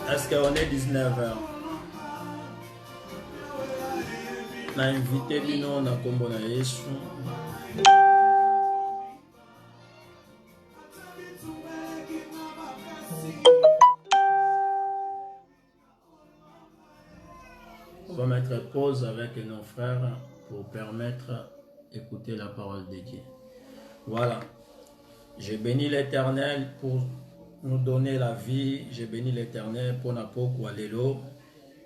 Est-ce qu'on est 19h? On a invité Bino na kombo na Yesu. On va mettre pause avec nos frères pour permettre d'écouter la parole de Dieu. Voilà. J'ai béni l'Éternel pour nous donner la vie. J'ai béni l'Éternel pour Napoko Alelo.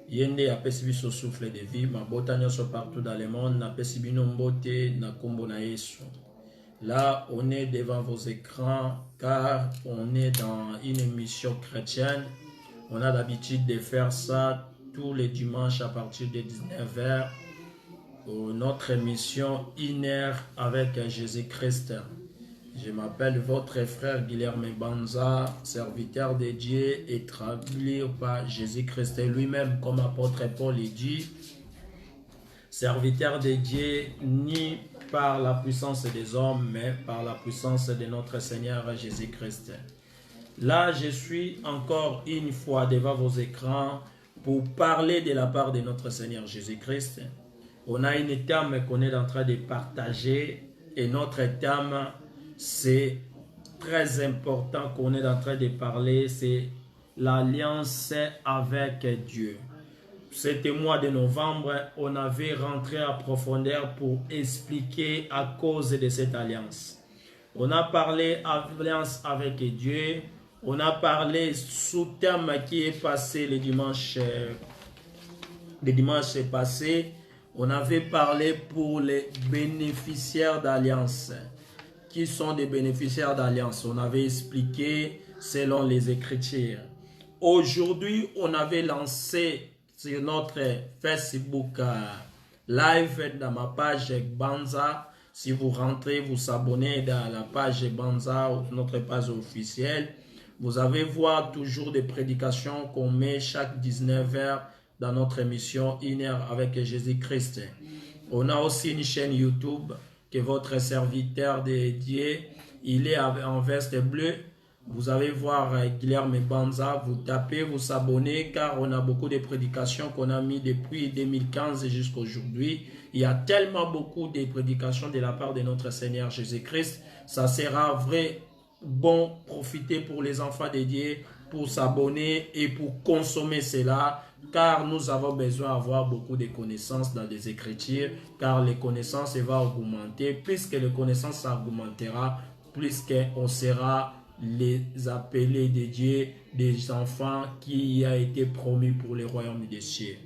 Yende a pesibiso souffle de vie. Ma botanioso partout dans le monde. Na pesibino mbote na kombo na Yesu. Là, on est devant vos écrans car on est dans une émission chrétienne. On a l'habitude de faire ça tous les dimanches à partir de 19h. Notre émission Une avec Jésus-Christ. Je m'appelle votre frère Guilherme Banza, serviteur de Dieu, établi par Jésus-Christ lui-même, comme apôtre Paul le dit, serviteur de Dieu, ni par la puissance des hommes, mais par la puissance de notre Seigneur Jésus-Christ. Là, je suis encore une fois devant vos écrans pour parler de la part de notre Seigneur Jésus-Christ. On a une thème qu'on est en train de partager et notre thème, c'est très important qu'on est en train de parler, c'est l'alliance avec Dieu. C'était mois de novembre, on avait rentré à profondeur pour expliquer à cause de cette alliance. On a parlé alliance avec Dieu, on a parlé sous thème qui est passé le dimanche passé. On avait parlé pour les bénéficiaires d'alliance. Qui sont des bénéficiaires d'alliance? On avait expliqué selon les Écritures. Aujourd'hui, on avait lancé sur notre Facebook live dans ma page Banza. Si vous rentrez, vous abonnez dans la page Banza, notre page officielle. Vous allez voir toujours des prédications qu'on met chaque 19h dans notre émission Une heure avec Jésus-Christ. On a aussi une chaîne YouTube que votre serviteur de Dieu, il est en veste bleue. Vous allez voir Guilherme Banza, vous tapez, vous abonnez, car on a beaucoup de prédications qu'on a mis depuis 2015 jusqu'à aujourd'hui. Il y a tellement beaucoup de prédications de la part de notre Seigneur Jésus-Christ. Ça sera vrai bon profiter pour les enfants de Dieu, pour s'abonner et pour consommer cela, car nous avons besoin d'avoir beaucoup de connaissances dans les Écritures, car les connaissances vont augmenter. Puisque les connaissances augmentera, puisqu'on sera les appelés de Dieu, des enfants qui a été promis pour le royaume des cieux.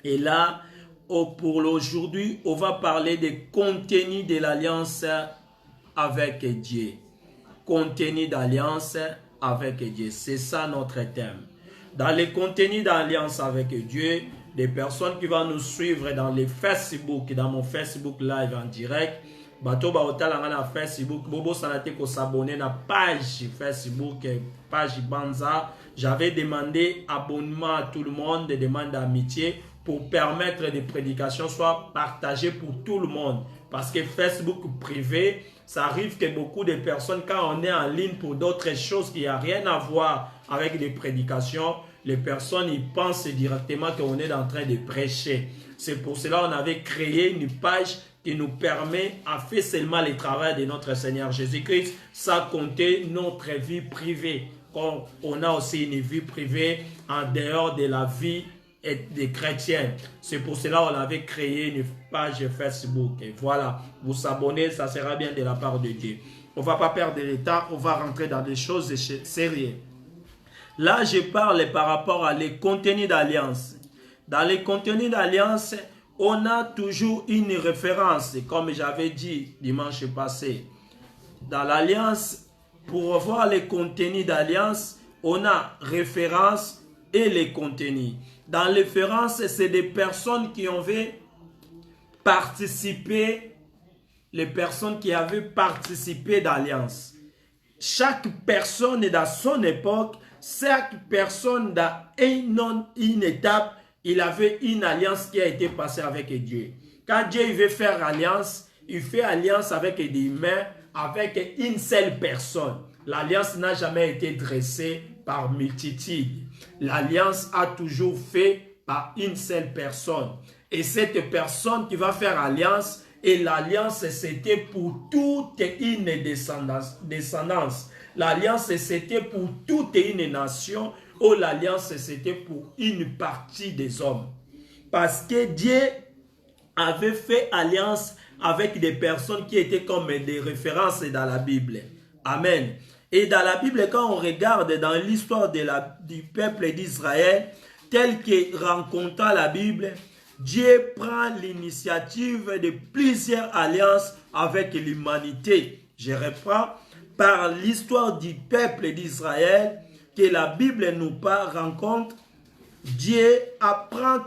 Et là, pour aujourd'hui, on va parler des contenus de l'alliance avec Dieu. Contenu d'alliance avec Dieu. C'est ça notre thème. Dans les contenus d'alliance avec Dieu, des personnes qui vont nous suivre dans les Facebook, dans mon Facebook live en direct, bato ba otala na Facebook, bobo sanate ko s'abonner na page Facebook, page Banza. J'avais demandé abonnement à tout le monde, des demandes d'amitié pour permettre des prédications soient partagées pour tout le monde. Parce que Facebook privé, ça arrive que beaucoup de personnes, quand on est en ligne pour d'autres choses qui n'ont rien à voir avec des prédications, les personnes ils pensent directement qu'on est en train de prêcher. C'est pour cela qu'on avait créé une page qui nous permet à faire seulement le travail de notre Seigneur Jésus-Christ, sans compter notre vie privée. On a aussi une vie privée en dehors de la vie des chrétiens. C'est pour cela qu'on avait créé une page Facebook. Et voilà, vous abonnez, ça sera bien de la part de Dieu. On ne va pas perdre de temps, on va rentrer dans des choses sérieuses. Là, je parle par rapport à les contenus d'alliance. Dans les contenus d'alliance, on a toujours une référence, comme j'avais dit dimanche passé. Dans l'alliance, pour voir les contenus d'alliance, on a référence et les contenus. Dans les références, c'est des personnes qui ont participé, les personnes qui avaient participé d'alliance. Chaque personne dans son époque, chaque personne dans une étape, il avait une alliance qui a été passée avec Dieu. Quand Dieu veut faire alliance, il fait alliance avec des humains, avec une seule personne. L'alliance n'a jamais été dressée par multitude. L'alliance a toujours fait par une seule personne. Et cette personne qui va faire alliance, et l'alliance c'était pour toute une descendance. L'alliance c'était pour toute une nation, ou l'alliance c'était pour une partie des hommes. Parce que Dieu avait fait alliance avec des personnes qui étaient comme des références dans la Bible. Amen. Et dans la Bible, quand on regarde dans l'histoire du peuple d'Israël, tel que rencontra la Bible, Dieu prend l'initiative de plusieurs alliances avec l'humanité. Je reprends, par l'histoire du peuple d'Israël que la Bible nous rencontre, Dieu prend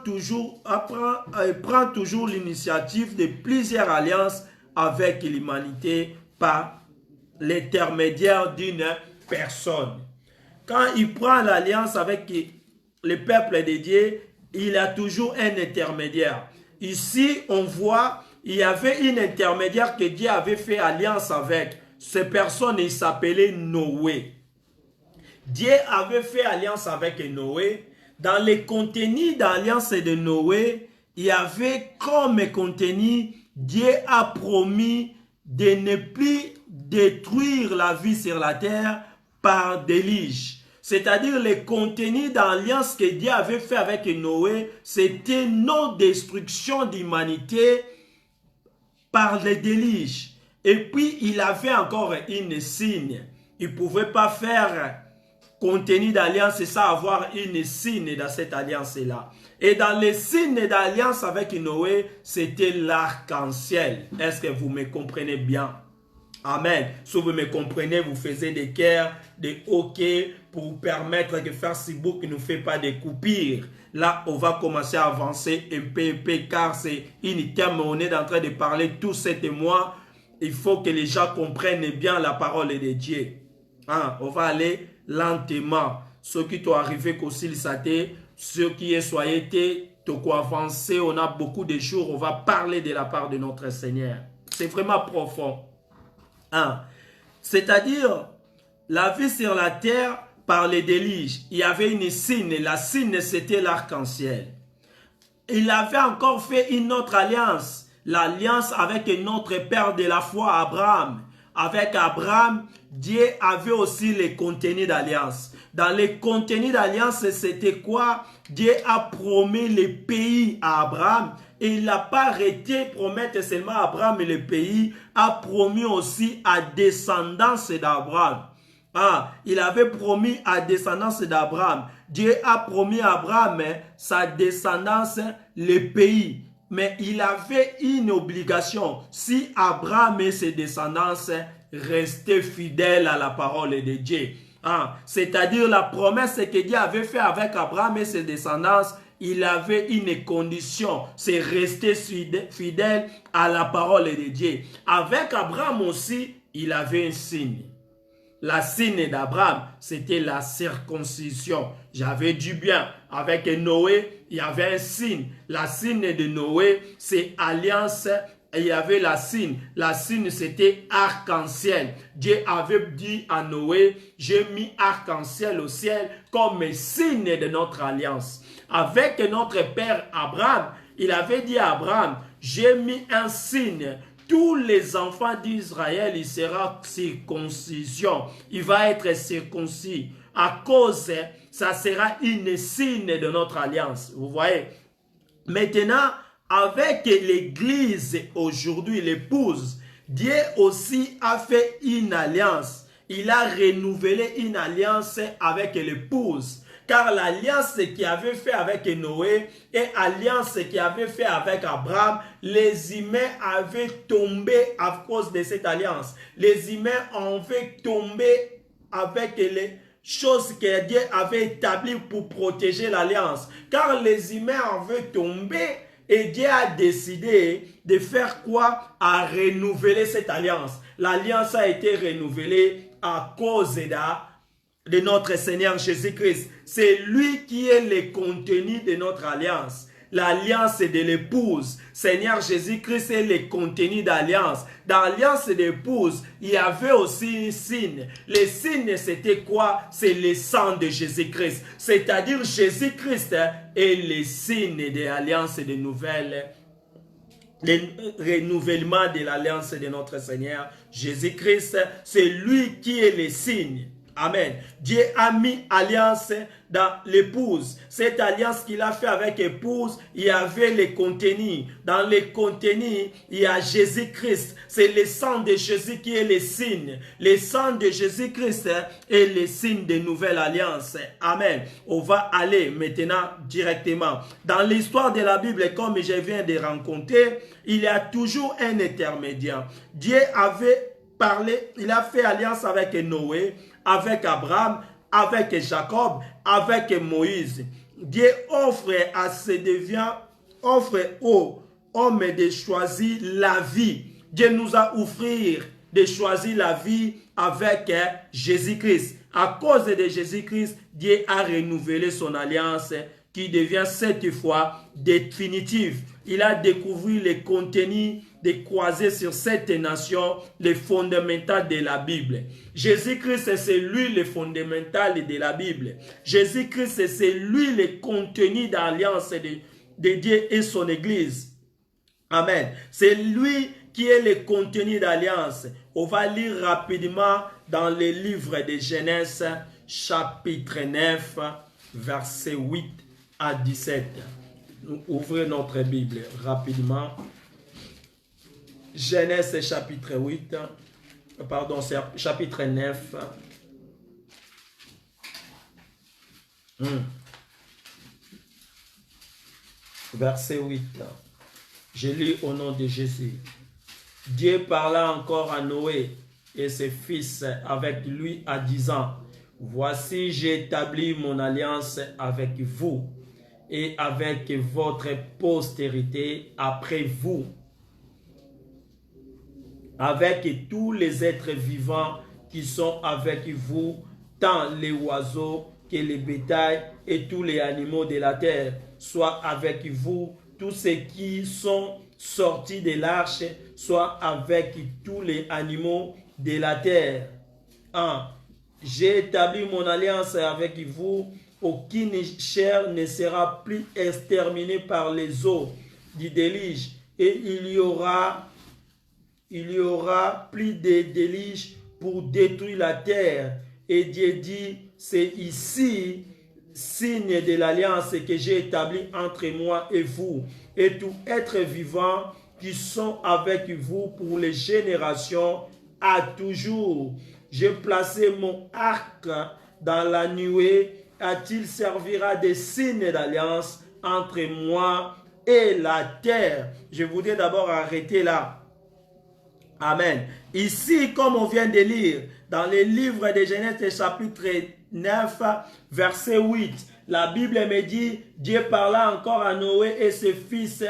toujours l'initiative de plusieurs alliances avec l'humanité par l'intermédiaire d'une personne. Quand il prend l'alliance avec le peuple de Dieu, il a toujours un intermédiaire. Ici, on voit, il y avait une intermédiaire que Dieu avait fait alliance avec. Cette personne, il s'appelait Noé. Dieu avait fait alliance avec Noé. Dans les contenus d'alliance de Noé, il y avait comme contenu, Dieu a promis de ne plus détruire la vie sur la terre par déluge. C'est-à-dire le contenu d'alliance que Dieu avait fait avec Noé, c'était non-destruction d'humanité par le déluge. Et puis, il avait encore une signe. Il ne pouvait pas faire contenu d'alliance et ça avoir une signe dans cette alliance-là. Et dans les signes d'alliance avec Noé, c'était l'arc-en-ciel. Est-ce que vous me comprenez bien? Amen. Si vous me comprenez, vous faisiez des cœurs, des hockey pour permettre que Facebook ne nous fait pas des coupures. Là, on va commencer à avancer un peu car c'est une terme, on est en train de parler tous 7 mois. Il faut que les gens comprennent bien la parole de Dieu. Hein? On va aller lentement. Ceux qui sont arrivés qu'aussi le saté, ceux qui sont été, avancé, on a beaucoup de jours, on va parler de la part de notre Seigneur. C'est vraiment profond. Hein? C'est-à-dire, la vie sur la terre, par les déluges, il y avait une signe, la signe c'était l'arc-en-ciel. Il avait encore fait une autre alliance, l'alliance avec notre père de la foi, Abraham. Avec Abraham, Dieu avait aussi les contenus d'alliance. Dans les contenus d'alliance, c'était quoi? Dieu a promis les pays à Abraham. Et il n'a pas arrêté de promettre seulement à Abraham et le pays, a promis aussi à descendance d'Abraham. Ah, il avait promis à descendance d'Abraham. Dieu a promis à Abraham sa descendance, le pays. Mais il avait une obligation. Si Abraham et ses descendants restaient fidèles à la parole de Dieu. Ah, c'est-à-dire la promesse que Dieu avait fait avec Abraham et ses descendants, il avait une condition, c'est rester fidèle à la parole de Dieu. Avec Abraham aussi, il avait un signe. La signe d'Abraham, c'était la circoncision. J'avais dit bien, avec Noé, il y avait un signe. La signe de Noé, c'est alliance. Et il y avait la signe. La signe, c'était arc-en-ciel. Dieu avait dit à Noé, j'ai mis arc-en-ciel au ciel comme signe de notre alliance. Avec notre père Abraham, il avait dit à Abraham, j'ai mis un signe. Tous les enfants d'Israël, il sera circoncision. Il va être circoncis. À cause, ça sera une signe de notre alliance. Vous voyez? Maintenant, avec l'église aujourd'hui, l'épouse, Dieu aussi a fait une alliance. Il a renouvelé une alliance avec l'épouse. Car l'alliance qu'il avait fait avec Noé et l'alliance qu'il avait fait avec Abraham, les humains avaient tombé à cause de cette alliance. Les humains avaient tombé avec les choses que Dieu avait établies pour protéger l'alliance. Car les humains avaient tombé et Dieu a décidé de faire quoi? À renouveler cette alliance. L'alliance a été renouvelée à cause de notre Seigneur Jésus-Christ. C'est lui qui est le contenu de notre alliance. l'alliance de l'épouse. Seigneur Jésus-Christ est le contenu d'alliance. Dans l'alliance de l'épouse, il y avait aussi un signe. Le signe, c'était quoi? C'est le sang de Jésus-Christ. C'est-à-dire Jésus-Christ est le signe de l'alliance de nouvelles. Le renouvellement de l'alliance de notre Seigneur Jésus-Christ, c'est lui qui est le signe. Amen. Dieu a mis alliance dans l'épouse. Cette alliance qu'il a fait avec l'épouse, il y avait les contenus. Dans les contenus, il y a Jésus-Christ. C'est le sang de Jésus qui est le signe. Le sang de Jésus-Christ est le signe de nouvelle alliance. Amen. On va aller maintenant directement. Dans l'histoire de la Bible, comme je viens de rencontrer, il y a toujours un intermédiaire. Dieu avait parlé, il a fait alliance avec Noé, avec Abraham, avec Jacob, avec Moïse. Dieu offre à ses déviants, offre aux hommes de choisir la vie. Dieu nous a offert de choisir la vie avec Jésus-Christ. À cause de Jésus-Christ, Dieu a renouvelé son alliance qui devient cette fois définitive. Il a découvert les contenus de croiser sur cette nation les fondamentaux de la Bible. Jésus-Christ, c'est lui le fondamental de la Bible. Jésus-Christ, c'est lui le contenu d'alliance de Dieu et son Église. Amen. C'est lui qui est le contenu d'alliance. On va lire rapidement dans le livre de Genèse, chapitre 9, verset 8 à 17. Nous ouvrons notre Bible rapidement. Genèse chapitre 8, pardon, chapitre 9. Verset 8. Je lis au nom de Jésus. Dieu parla encore à Noé et ses fils avec lui en disant, voici j'ai établi mon alliance avec vous et avec votre postérité après vous, avec tous les êtres vivants qui sont avec vous, tant les oiseaux que les bétails et tous les animaux de la terre, soit avec vous tous ceux qui sont sortis de l'arche, soit avec tous les animaux de la terre. 1. J'ai établi mon alliance avec vous, aucune chair ne sera plus exterminée par les eaux du déluge, et il y aura plus de déluge pour détruire la terre. Et Dieu dit, c'est ici signe de l'alliance que j'ai établi entre moi et vous, et tout être vivant qui sont avec vous pour les générations à toujours. J'ai placé mon arc dans la nuée, il servira de signe d'alliance entre moi et la terre. Je voudrais d'abord arrêter là. Amen. Ici, comme on vient de lire, dans le livre de Genèse chapitre 9, verset 8, la Bible me dit, Dieu parla encore à Noé et ses fils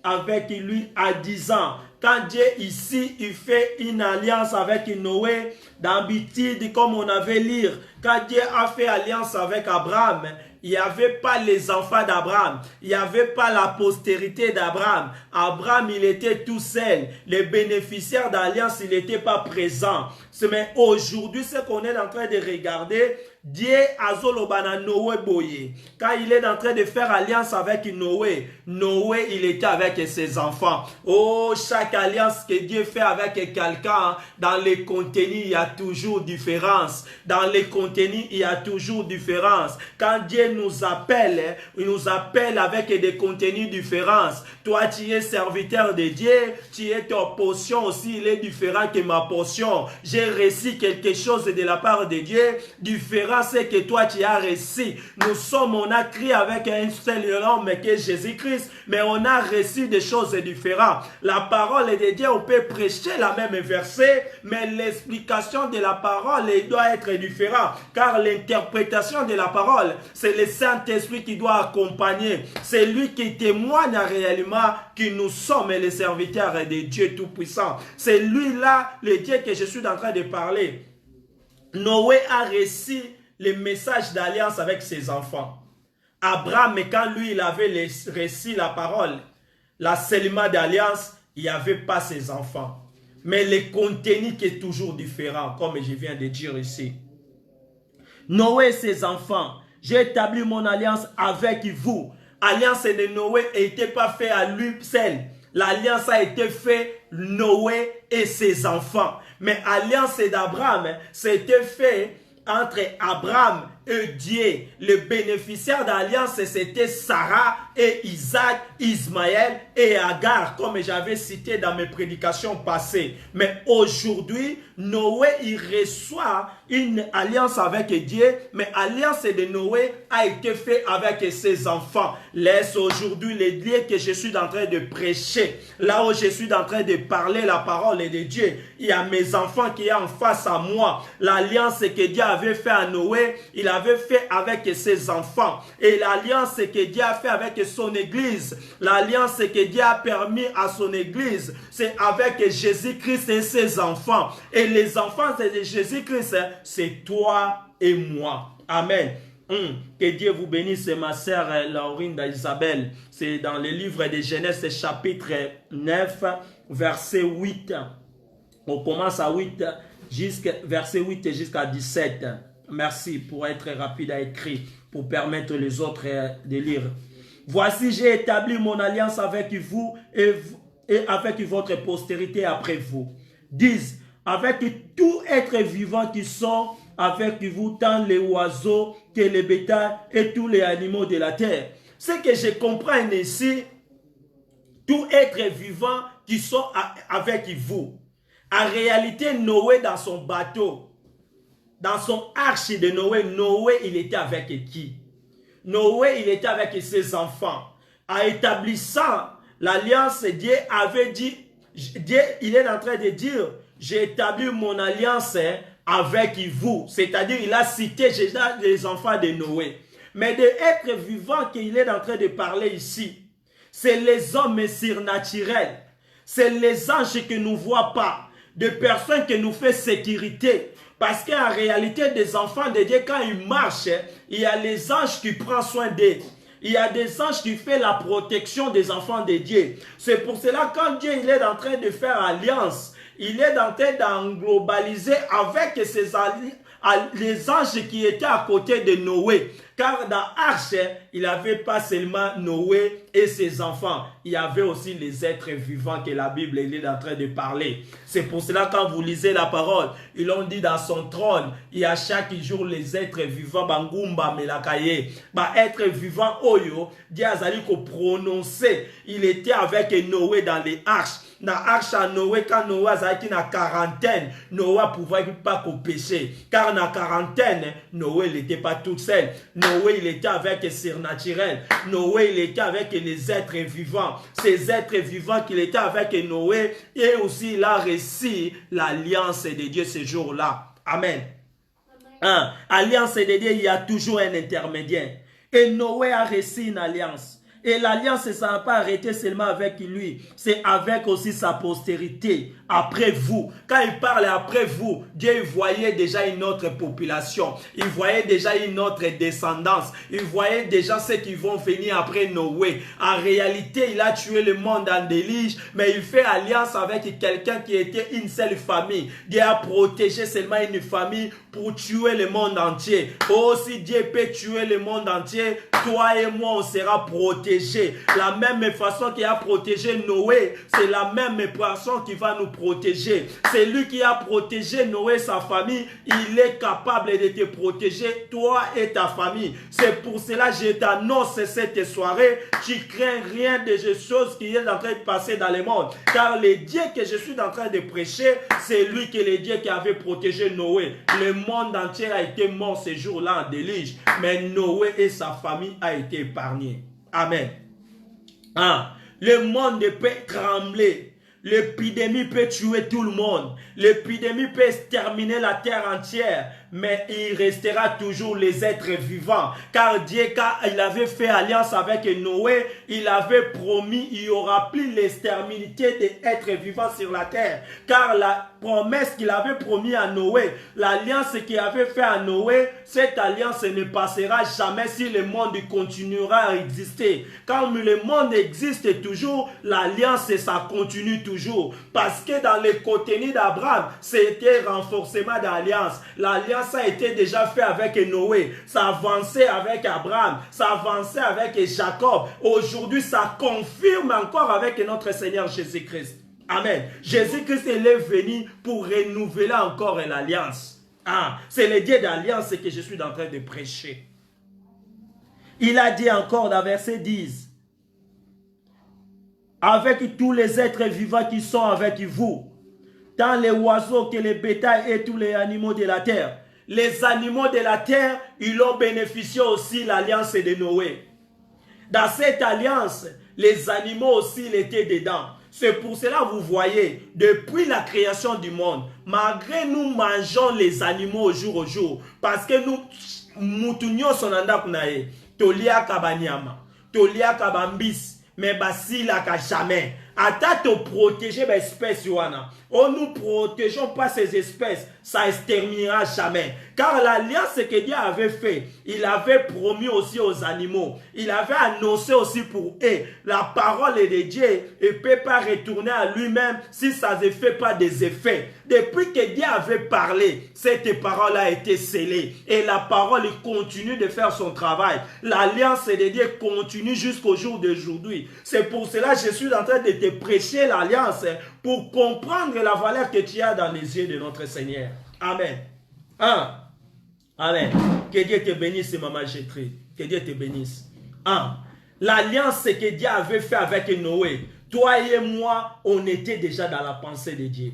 avec lui à 10 ans. Quand Dieu ici, il fait une alliance avec Noé, d'habitude, comme on avait lu, quand Dieu a fait alliance avec Abraham, il n'y avait pas les enfants d'Abraham. Il n'y avait pas la postérité d'Abraham. Abraham, il était tout seul. Les bénéficiaires d'alliance, il n'était pas présent. Mais aujourd'hui, ce qu'on est en train de regarder, Dieu azolobana Noé boye. Quand il est en train de faire alliance avec Noé, Noé, il était avec ses enfants. Oh, chaque alliance que Dieu fait avec quelqu'un, dans les contenus, il y a toujours différence. Dans les contenus, il y a toujours différence. Quand Dieu nous appelle, il nous appelle avec des contenus différents. Toi, tu es serviteur de Dieu, tu es ta portion aussi, il est différent que ma portion. J'ai reçu quelque chose de la part de Dieu, différent c'est que toi tu as reçu. Nous sommes, on a crié avec un seul homme qui est Jésus-Christ, mais on a reçu des choses différentes. La parole de Dieu, on peut prêcher la même verset, mais l'explication de la parole doit être différente, car l'interprétation de la parole, c'est le Saint-Esprit qui doit accompagner. C'est lui qui témoigne réellement que nous sommes les serviteurs de Dieu Tout-Puissant. C'est lui-là, le Dieu que je suis en train de parler. Noé a reçu le message d'alliance avec ses enfants. Abraham, quand lui, il avait reçu la parole, la serment d'alliance, il n'y avait pas ses enfants. Mais le contenu qui est toujours différent, comme je viens de dire ici. Noé et ses enfants, j'ai établi mon alliance avec vous. L'alliance de Noé n'était pas faite à lui seul. L'alliance a été faite Noé et ses enfants. Mais l'alliance d'Abraham, c'était fait entre Abraham et Dieu. Le bénéficiaire d'alliance, c'était Sarah et Isaac, Ismaël et Agar, comme j'avais cité dans mes prédications passées. Mais aujourd'hui, Noé, il reçoit une alliance avec Dieu, mais l'alliance de Noé a été faite avec ses enfants. Laisse aujourd'hui les lieux que je suis en train de prêcher, là où je suis en train de parler la parole de Dieu, il y a mes enfants qui sont en face à moi. L'alliance que Dieu avait fait à Noé, il avait fait avec ses enfants. Et l'alliance que Dieu a fait avec son église, l'alliance que Dieu a permis à son église, c'est avec Jésus-Christ et ses enfants. Et les enfants de Jésus-Christ, c'est toi et moi. Amen. Que Dieu vous bénisse, ma sœur Laurine d'Isabelle. C'est dans le livre de Genèse, chapitre 9, verset 8. On commence à 8, verset 8 jusqu'à 17. Merci pour être rapide à écrire, pour permettre les autres de lire. Voici, j'ai établi mon alliance avec vous et avec votre postérité après vous. 10. Avec tout être vivant qui sont avec vous, tant les oiseaux que les bétails et tous les animaux de la terre. Ce que je comprends ici, tout être vivant qui sont avec vous. En réalité, Noé dans son bateau, dans son arche de Noé, Noé il était avec qui? Noé il était avec ses enfants. En établissant l'alliance, Dieu avait dit, Dieu il est en train de dire, j'ai établi mon alliance avec vous. C'est-à-dire, il a cité déjà les enfants de Noé. Mais de être vivant qu'il est en train de parler ici, c'est les hommes surnaturels. C'est les anges que nous ne voient pas. Des personnes qui nous font sécurité. Parce qu'en réalité, des enfants de Dieu, quand ils marchent, il y a les anges qui prennent soin d'eux. Il y a des anges qui font la protection des enfants de Dieu. C'est pour cela quand Dieu il est en train de faire alliance, il est en train d'englobaliser avec les anges qui étaient à côté de Noé. Car dans l'arche, il n'y avait pas seulement Noé et ses enfants. Il y avait aussi les êtres vivants que la Bible est en train de parler. C'est pour cela quand vous lisez la parole, ils l'ont dit dans son trône, il y a chaque jour les êtres vivants, Bangumba Melakaye. Être vivant, Oyo, Dieu a prononcé. Il était avec Noé dans les arches. Dans l'arche à Noé, quand Noé a été dans la quarantaine, Noé ne pouvait pas pécher. Car dans la quarantaine, Noé n'était pas tout seul. Noé, il était avec les surnaturels. Noé, il était avec les êtres vivants. Ces êtres vivants qu'il était avec Noé, et aussi il a reçu l'alliance de Dieu ce jour-là. Amen. Alliance de Dieu, il y a toujours un intermédiaire. Et Noé a reçu une alliance. Et l'alliance, ça n'a pas arrêté seulement avec lui. C'est avec aussi sa postérité. Après vous. Quand il parle après vous, Dieu voyait déjà une autre population. Il voyait déjà une autre descendance. Il voyait déjà ceux qui vont venir après Noé. En réalité, il a tué le monde en déluge. Mais il fait alliance avec quelqu'un qui était une seule famille. Dieu a protégé seulement une famille pour tuer le monde entier. Aussi Dieu peut tuer le monde entier. Toi et moi, on sera protégés. La même façon qu'il a protégé Noé, c'est la même façon qui va nous protéger. C'est lui qui a protégé Noé et sa famille. Il est capable de te protéger, toi et ta famille. C'est pour cela que je t'annonce cette soirée. Tu crains rien des choses qui est en train de passer dans le monde. Car le Dieu que je suis en train de prêcher, c'est lui qui est le Dieu qui avait protégé Noé. Le monde entier a été mort ce jour-là en déluge. Mais Noé et sa famille a été épargné. Amen. Le monde peut trembler. L'épidémie peut tuer tout le monde. L'épidémie peut exterminer la terre entière. mais il restera toujours les êtres vivants. Car Dieu, quand il avait fait alliance avec Noé, il avait promis il n'y aura plus l'externité des êtres vivants sur la terre. Car la promesse qu'il avait promis à Noé, l'alliance qu'il avait fait à Noé, cette alliance ne passera jamais si le monde continuera à exister. Quand le monde existe toujours, l'alliance, ça continue toujours. Parce que dans le contenu d'Abraham, c'était renforcement d'alliance. L'alliance a été déjà faite avec Noé. Ça avançait avec Abraham. Ça avançait avec Jacob. Aujourd'hui, ça confirme encore avec notre Seigneur Jésus-Christ. Amen. Jésus-Christ est venu pour renouveler encore l'alliance. Ah, c'est le Dieu d'alliance que je suis en train de prêcher. Il a dit encore dans verset 10, avec tous les êtres vivants qui sont avec vous, tant les oiseaux que les bétails et tous les animaux de la terre. Les animaux de la terre, ils ont bénéficié aussi de l'alliance de Noé. Dans cette alliance, les animaux aussi ils étaient dedans. C'est pour cela vous voyez, depuis la création du monde, malgré nous mangeons les animaux au jour, parce que nous, moutounions son andakunae, tolia kabanyama, tolia kabambis, mais basila ka jamais. Ata te protéger les espèces wana. Oh, nous protégeons pas ces espèces, ça exterminera jamais. Car l'alliance que Dieu avait fait, il avait promis aussi aux animaux. Il avait annoncé aussi pour eux. La parole de Dieu ne peut pas retourner à lui-même si ça ne fait pas des effets. Depuis que Dieu avait parlé, cette parole a été scellée. Et la parole continue de faire son travail. L'alliance de Dieu continue jusqu'au jour d'aujourd'hui. C'est pour cela que je suis en train de te prêcher l'alliance pour comprendre la valeur que tu as dans les yeux de notre Seigneur. Amen. Amen. Que Dieu te bénisse, maman Gétrie. Que Dieu te bénisse. L'alliance que Dieu avait fait avec Noé, toi et moi, on était déjà dans la pensée de Dieu.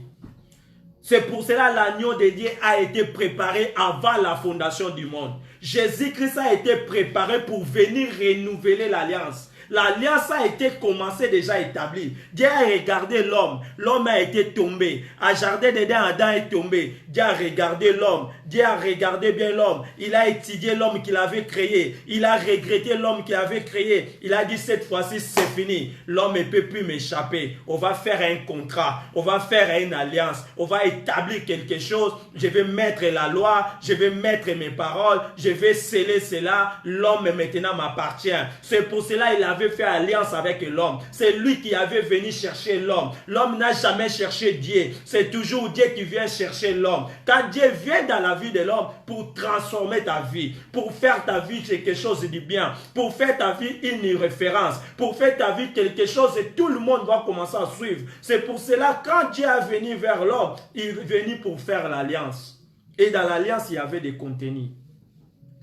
C'est pour cela que l'agneau de Dieu a été préparé avant la fondation du monde. Jésus-Christ a été préparé pour venir renouveler l'alliance. L'alliance a été commencée, déjà établie. Dieu a regardé l'homme. L'homme a été tombé. À jardin d'Éden, Adam est tombé. Dieu a regardé l'homme. Dieu a regardé bien l'homme. Il a étudié l'homme qu'il avait créé. Il a regretté l'homme qu'il avait créé. Il a dit cette fois-ci c'est fini. L'homme ne peut plus m'échapper. On va faire un contrat. On va faire une alliance. On va établir quelque chose. Je vais mettre la loi. Je vais mettre mes paroles. Je vais sceller cela. L'homme maintenant m'appartient. C'est pour cela qu'il avait fait alliance avec l'homme. C'est lui qui avait venu chercher l'homme. L'homme n'a jamais cherché Dieu. C'est toujours Dieu qui vient chercher l'homme. Quand Dieu vient dans la vie de l'homme pour transformer ta vie, pour faire ta vie quelque chose de bien, pour faire ta vie une référence, pour faire ta vie quelque chose et tout le monde va commencer à suivre. C'est pour cela quand Dieu est venu vers l'homme, il est venu pour faire l'alliance. Et dans l'alliance, il y avait des contenus.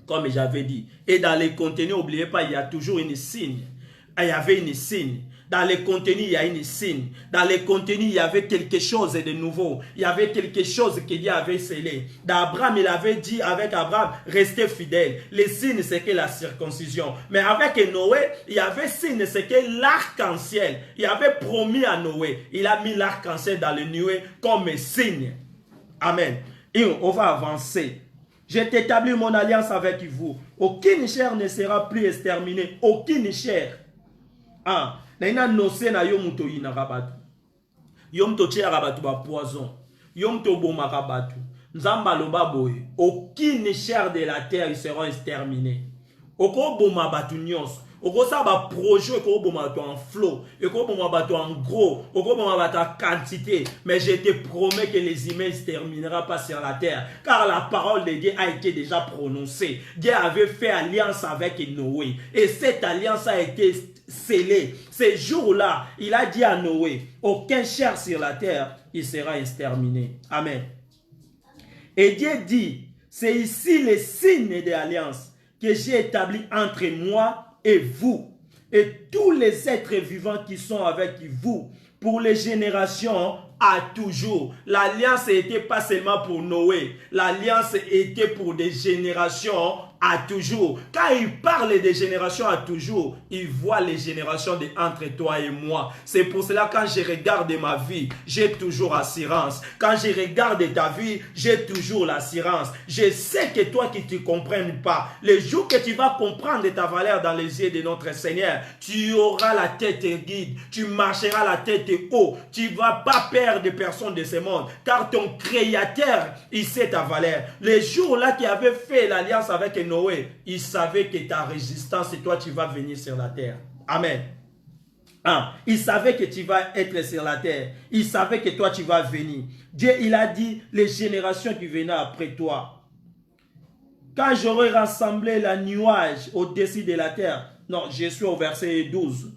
Comme j'avais dit. Et dans les contenus, n'oubliez pas, il y a toujours une signe. Il y avait une signe. Dans les contenus, il y a une signe. Dans les contenus, il y avait quelque chose de nouveau. Il y avait quelque chose que Dieu avait scellé. D'Abraham, il avait dit avec Abraham, restez fidèles. Les signes, c'est que la circoncision. Mais avec Noé, il y avait signe, c'est que l'arc-en-ciel. Il avait promis à Noé. Il a mis l'arc-en-ciel dans le nuée comme signe. Amen. Et on va avancer. Je t'établis mon alliance avec vous. Aucune chair ne sera plus exterminée. Aucune chair. Naina nose na yo muto ina rabatu. Yo muto tia rabatu ba poison. Yo muto boma rabatu. Nzamba loba boye. Aucune chair de la terre sera exterminée. Oko boma batu nyos. Oko sa ba projet oko boma batu en flot. Oko boma batu en gros. Oko boma batu en quantité. Mais je te promets que les humains ne se termineront pas sur la terre. Car la parole de Dieu a été déjà prononcée. Dieu avait fait alliance avec Noé. Et cette alliance a été scellé. Ces jours-là, il a dit à Noé, aucun chair sur la terre, il sera exterminé. Amen. Et Dieu dit, c'est ici les signes de l'alliance que j'ai établi entre moi et vous, et tous les êtres vivants qui sont avec vous, pour les générations à toujours. L'alliance n'était pas seulement pour Noé, l'alliance était pour des générations à toujours. Quand il parle des générations à toujours, il voit les générations entre toi et moi. C'est pour cela quand je regarde ma vie, j'ai toujours assurance. Quand je regarde ta vie, j'ai toujours l'assurance. Je sais que toi qui ne te comprennes pas, le jour que tu vas comprendre ta valeur dans les yeux de notre Seigneur, tu auras la tête guide, tu marcheras la tête haut, tu ne vas pas perdre de personnes de ce monde, car ton Créateur, il sait ta valeur. Le jour-là qui avait fait l'alliance avec Noé, il savait que ta résistance et toi, tu vas venir sur la terre. Amen. Il savait que tu vas être sur la terre. Il savait que toi, tu vas venir. Dieu, il a dit, les générations qui venaient après toi, quand j'aurai rassemblé la nuage au-dessus de la terre. Non, je suis au verset 12.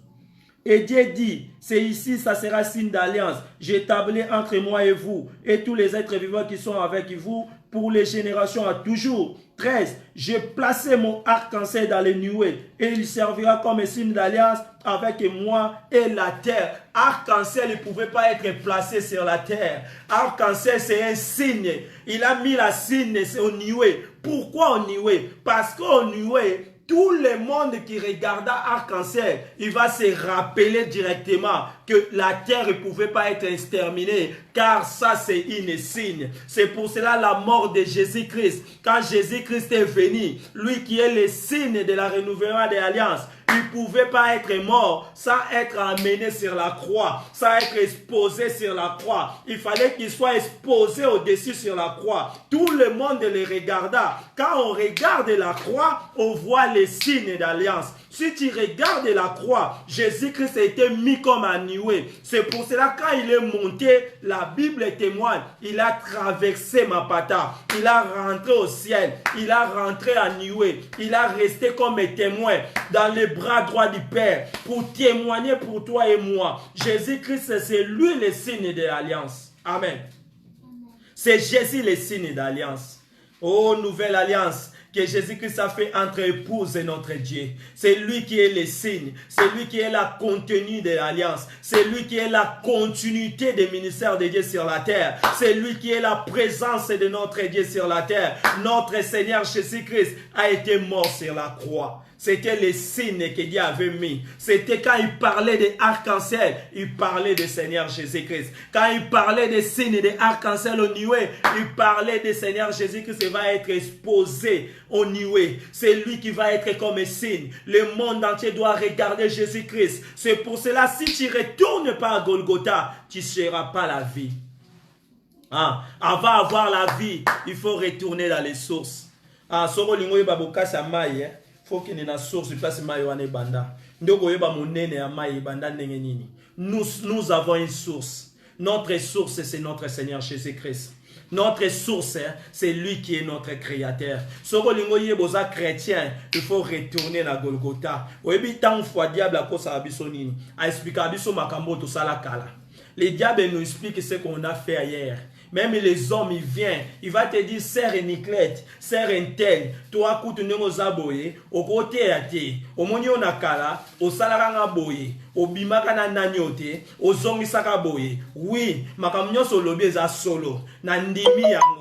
Et Dieu dit, c'est ici, ça sera signe d'alliance. J'établis entre moi et vous, et tous les êtres vivants qui sont avec vous, pour les générations à toujours. 13. J'ai placé mon arc-en-ciel dans les nuées, et il servira comme signe d'alliance avec moi et la terre. Arc-en-ciel ne pouvait pas être placé sur la terre. Arc-en-ciel, c'est un signe. Il a mis la signe au nuée. Pourquoi au nuée? Parce qu'au nuée, tout le monde qui regarda arc-en-ciel, il va se rappeler directement que la terre ne pouvait pas être exterminée, car ça c'est une signe. C'est pour cela la mort de Jésus-Christ. Quand Jésus-Christ est venu, lui qui est le signe de la renouvellement des alliances, il ne pouvait pas être mort sans être amené sur la croix, sans être exposé sur la croix. Il fallait qu'il soit exposé au-dessus sur la croix. Tout le monde le regarda. Quand on regarde la croix, on voit les signes d'alliance. Si tu regardes la croix, Jésus-Christ a été mis comme un nuée. C'est pour cela quand il est monté, la Bible témoigne, il a traversé Mapata, il a rentré au ciel, il a rentré à nuée, il a resté comme témoin dans les bras droits du Père pour témoigner pour toi et moi. Jésus-Christ, c'est lui le signe de l'alliance. Amen. C'est Jésus le signe d'alliance. Oh, nouvelle alliance que Jésus-Christ a fait entre épouses et notre Dieu. C'est lui qui est le signe. C'est lui qui est la contenu de l'alliance. C'est lui qui est la continuité des ministères de Dieu sur la terre. C'est lui qui est la présence de notre Dieu sur la terre. Notre Seigneur Jésus-Christ a été mort sur la croix. C'était les signes que Dieu avait mis. C'était quand il parlait des arcs-en-ciel, il parlait du Seigneur Jésus-Christ. Quand il parlait des signes des arcs-en-ciel au nuée, il parlait du Seigneur Jésus-Christ qui va être exposé au nuée. C'est lui qui va être comme un signe. Le monde entier doit regarder Jésus-Christ. C'est pour cela, si tu ne retournes pas à Golgotha, tu ne seras pas la vie. Avant d'avoir la vie, il faut retourner dans les sources. Soro lingoye baboka sa maye. Faut qu'il y ait une source place maïwane banda. Nous avons une source. Notre source, c'est notre Seigneur Jésus-Christ. Notre source, c'est lui qui est notre créateur. Si vous êtes chrétien, il faut retourner à Golgotha. Le diable nous explique ce qu'on a fait hier. Même les hommes, ils viennent. Il va te dire, sœur Niclette, sœur Intel, toi, écoute, nous aboye, au côté à te, au monio nakala, au salaranga boye, au bimakana nanyote, au zongisaka boye. Oui, makamnyo solo beza solo, nandimi yango.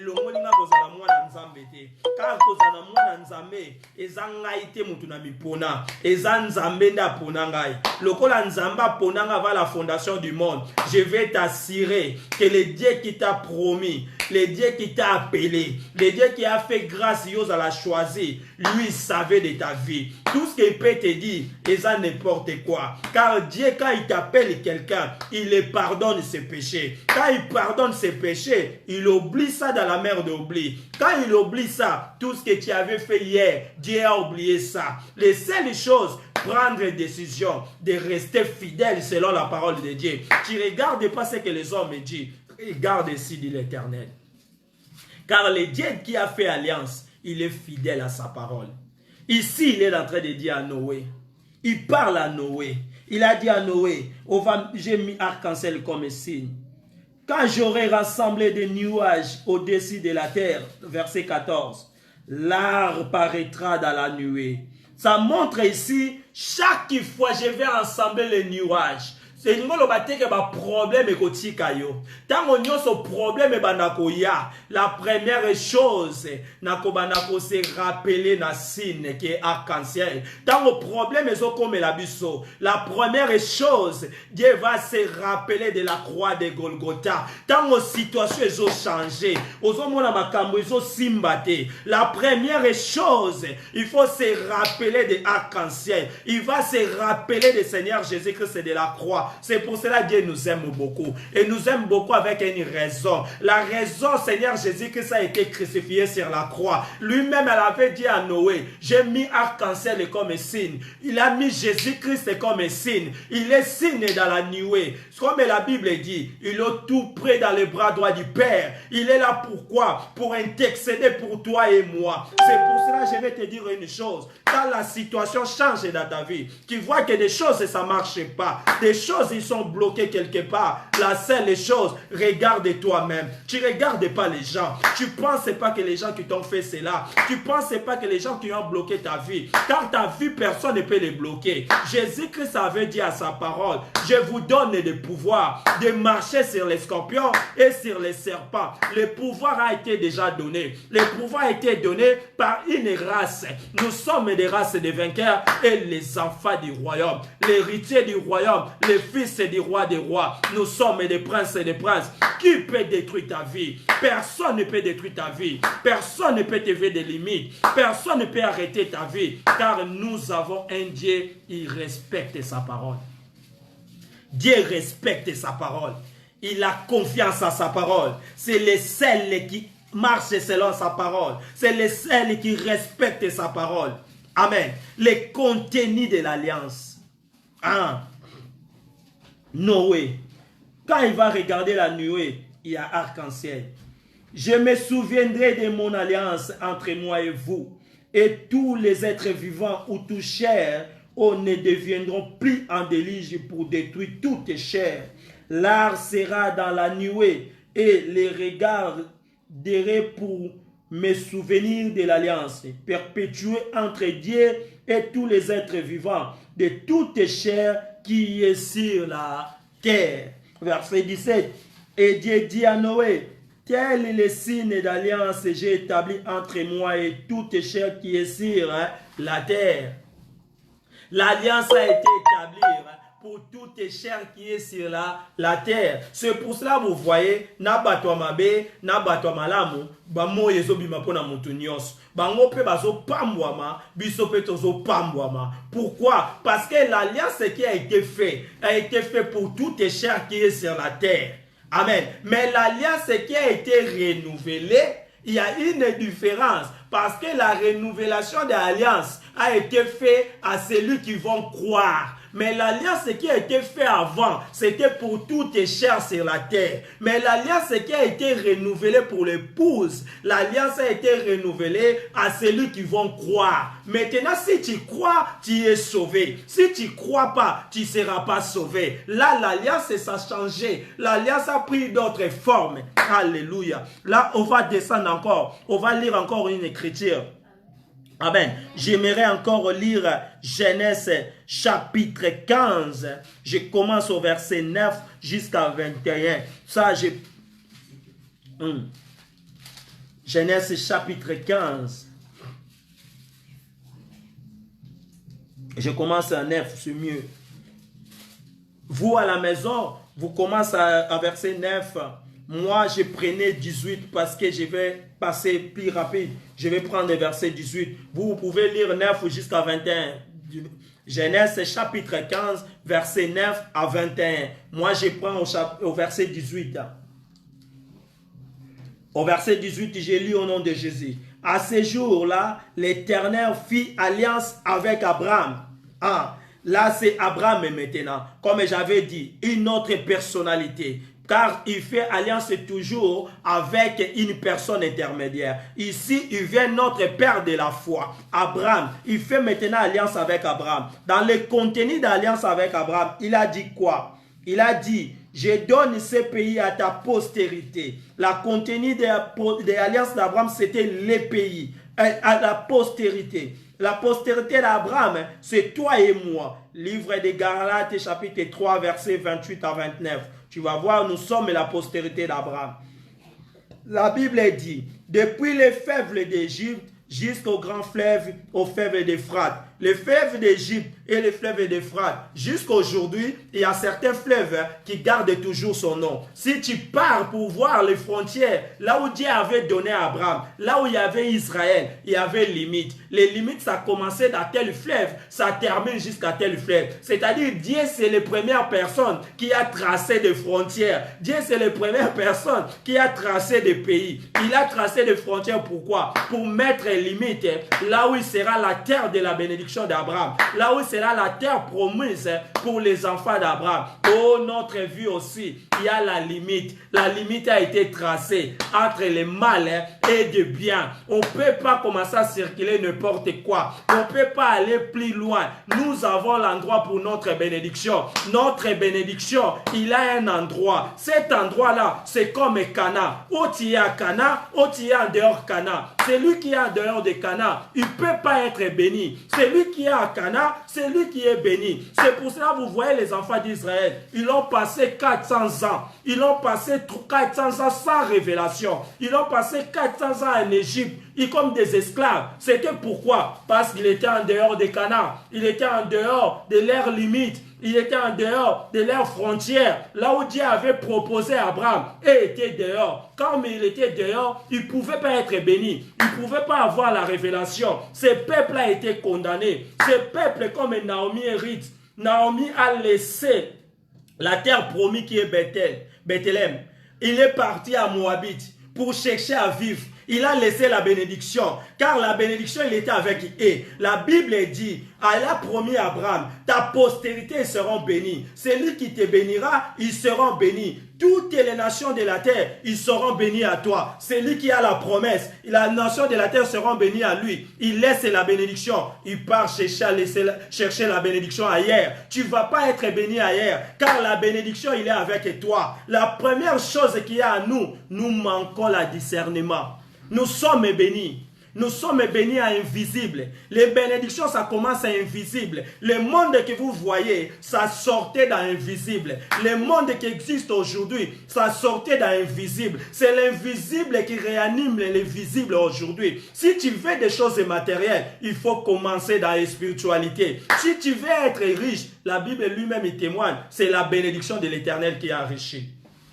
Longolinga kozala mwana nzambe te. Car kozala mwana nzambe, eza ngai te mutu na mipona. Eza nzambe nda pona ngai. Lokola nzamba pona nga va la fondation du monde. Je vais t'assurer que le Dieu qui t'a promis, le Dieu qui t'a appelé, le Dieu qui a fait grâce, Dieu l'a choisi, lui savait de ta vie. Tout ce qu'il peut te dire, eza n'importe quoi. Car Dieu, quand il t'appelle quelqu'un, il le pardonne ses péchés. Quand il pardonne ses péchés, il oublie ça dans la mer d'oubli. Quand il oublie ça, tout ce que tu avais fait hier, Dieu a oublié ça. Les seules choses, prendre une décision de rester fidèle selon la parole de Dieu. Tu ne regardes pas ce que les hommes disent. Regarde ici, dit l'Éternel. Car le Dieu qui a fait alliance, il est fidèle à sa parole. Ici, il est en train de dire à Noé. Il parle à Noé. Il a dit à Noé, j'ai mis arc-en-ciel comme signe. Quand j'aurai rassemblé des nuages au-dessus de la terre, verset 14, l'arbre paraîtra dans la nuée. Ça montre ici, chaque fois je vais rassembler les nuages. c'est une problème ekotika yo. Tango nyonso problème bandako ya. La première chose, nako bandako se rappeler na signe qui est arc-en-ciel. Tango problème ezo comme la biso. La première chose, Dieu va se rappeler de la croix de Golgotha. Tango situation ezo changer. Ozo mona makambo ezo simbate. La première chose, il faut se rappeler de arc-en-ciel. Il va se rappeler de Seigneur Jésus-Christ de la croix. C'est pour cela que Dieu nous aime beaucoup. Et nous aime beaucoup avec une raison. La raison, Seigneur Jésus-Christ a été crucifié sur la croix. Lui-même, elle avait dit à Noé, j'ai mis arc-en-ciel comme signe. Il a mis Jésus-Christ comme signe. Il est signe dans la nuée. Comme la Bible dit, il est tout près dans les bras droits du Père. Il est là pourquoi? Pour intercéder pour toi et moi. C'est pour cela que je vais te dire une chose. Quand la situation change dans ta vie, tu vois que des choses, ça ne marche pas. Des choses, ils sont bloquées quelque part. La seule chose, regarde toi-même. Tu ne regardes pas les gens. Tu ne penses pas que les gens qui t'ont fait cela. Tu ne penses pas que les gens qui ont bloqué ta vie. Quand ta vie, personne ne peut les bloquer. Jésus-Christ avait dit à sa parole, je vous donne le pouvoir de marcher sur les scorpions et sur les serpents. Le pouvoir a été déjà donné. Le pouvoir a été donné par une race. Nous sommes des races de vainqueurs et les enfants du royaume. L'héritier du royaume, les fils du roi des rois. Nous sommes des princes et des princes. Qui peut détruire ta vie? Personne ne peut détruire ta vie. Personne ne peut te lever des limites. Personne ne peut arrêter ta vie. Car nous avons un Dieu, il respecte sa parole. Dieu respecte sa parole. Il a confiance à sa parole. C'est les seuls qui marchent selon sa parole. C'est les seuls qui respectent sa parole. Amen. Les contenus de l'alliance. Ah. Noé. Quand il va regarder la nuée, il y a arc-en-ciel. Je me souviendrai de mon alliance entre moi et vous. Et tous les êtres vivants ou tout chair, on ne deviendront plus en déluge pour détruire toute chair. L'art sera dans la nuée et les regarderai pour me souvenir de l'alliance perpétuée entre Dieu et tous les êtres vivants de toute chair qui est sur la terre. Verset 17. Et Dieu dit à Noé, tel est le signe d'alliance que j'ai établi entre moi et toute chair qui est sur la terre. L'alliance a été établie pour toute chair qui est sur la terre. C'est pour cela vous voyez, na batwa mabe, na batwa malamu, ba mo yezo bima pona mutu nyos. Bango pe bazo pambwama, biso pe tozo pambwama. Pourquoi? Parce que l'alliance qui a été fait pour toute chair qui est sur la terre. Amen. Mais l'alliance qui a été renouvelée, il y a une différence. Parce que la renouvelation de l'alliance a été faite à celui qui vont croire. Mais l'alliance qui a été faite avant, c'était pour toutes les chairs sur la terre. Mais l'alliance qui a été renouvelée pour l'épouse, l'alliance a été renouvelée à celui qui vont croire. Maintenant, si tu crois, tu es sauvé. Si tu ne crois pas, tu ne seras pas sauvé. Là, l'alliance, ça a changé. L'alliance a pris d'autres formes. Alléluia. Là, on va descendre encore. On va lire encore une écriture. Amen. J'aimerais encore lire Genèse chapitre 15. Je commence au verset 9 jusqu'à 21. Ça, Genèse chapitre 15. Je commence à 9, c'est mieux. Vous à la maison, vous commencez à verset 9. Moi, je prenais 18 parce que je vais passer plus rapide. Je vais prendre le verset 18. Vous pouvez lire 9 jusqu'à 21. Genèse chapitre 15, verset 9 à 21. Moi, je prends au verset 18. Au verset 18, j'ai lu au nom de Jésus. À ce jour-là, l'Éternel fit alliance avec Abraham. Ah, là, c'est Abraham maintenant. Comme j'avais dit, une autre personnalité. Car il fait alliance toujours avec une personne intermédiaire. Ici, il vient notre père de la foi, Abraham. Il fait maintenant alliance avec Abraham. Dans le contenu d'alliance avec Abraham, il a dit quoi? Il a dit, je donne ce pays à ta postérité. La contenu de l'alliance d'Abraham, c'était les pays, à la postérité. La postérité d'Abraham, c'est toi et moi. Livre des Galates, chapitre 3, versets 28 à 29. Tu vas voir, nous sommes la postérité d'Abraham. La Bible dit, depuis les fleuves d'Égypte jusqu'au grand fleuve, au fleuve d'Euphrate. Les fleuves d'Égypte et les fleuves d'Euphrate, jusqu'à aujourd'hui, il y a certains fleuves qui gardent toujours son nom. Si tu pars pour voir les frontières, là où Dieu avait donné à Abraham, là où il y avait Israël, il y avait limite. Les limites, ça commençait dans tel fleuve, ça termine jusqu'à tel fleuve. C'est-à-dire, Dieu, c'est la première personne qui a tracé des frontières. Dieu, c'est la première personne qui a tracé des pays. Il a tracé des frontières, pourquoi? Pour mettre les limites là où il sera la terre de la bénédiction d'Abraham, là où sera la terre promise pour les enfants d'Abraham. Oh, notre vie aussi, il y a la limite. La limite a été tracée entre les mal et le bien. On ne peut pas commencer à circuler n'importe quoi. On ne peut pas aller plus loin. Nous avons l'endroit pour notre bénédiction. Notre bénédiction, il a un endroit. Cet endroit-là, c'est comme Cana. Où tu es à Cana, où tu es en dehors Cana. Celui qui est en dehors de Cana, il ne peut pas être béni. Celui qui est à Cana, c'est lui qui est béni. C'est pour cela que vous voyez les enfants d'Israël. Ils ont passé 400 ans. Ils ont passé 400 ans sans révélation. Ils ont passé 400 ans en Égypte. Ils comme des esclaves. C'était pourquoi? Parce qu'il était en dehors de Cana. Il était en dehors de leurs limites. Il était en dehors de leurs frontières. Là où Dieu avait proposé à Abraham et était dehors. Quand il était dehors, il ne pouvait pas être béni. Il ne pouvait pas avoir la révélation. Ce peuple a été condamné. Ce peuple, comme Naomi et Ruth, Naomi a laissé la terre promise qui est Bethléem. Il est parti à Moabit pour chercher à vivre. Il a laissé la bénédiction, car la bénédiction, il était avec eux. La Bible dit, elle a promis à Abraham, ta postérité seront bénies. Celui qui te bénira, ils seront bénis. Toutes les nations de la terre, ils seront bénis à toi. Celui qui a la promesse, la nation de la terre seront bénies à lui. Il laisse la bénédiction. Il part chercher la bénédiction ailleurs. Tu ne vas pas être béni ailleurs, car la bénédiction, il est avec toi. La première chose qu'il y a à nous, nous manquons le discernement. Nous sommes bénis. Nous sommes bénis à invisible. Les bénédictions, ça commence à invisible. Le monde que vous voyez, ça sortait dans l'invisible. Le monde qui existe aujourd'hui, ça sortait dans l'invisible. C'est l'invisible qui réanime les visibles aujourd'hui. Si tu veux des choses matérielles, il faut commencer dans la spiritualité. Si tu veux être riche, la Bible lui-même témoigne, c'est la bénédiction de l'Éternel qui enrichit.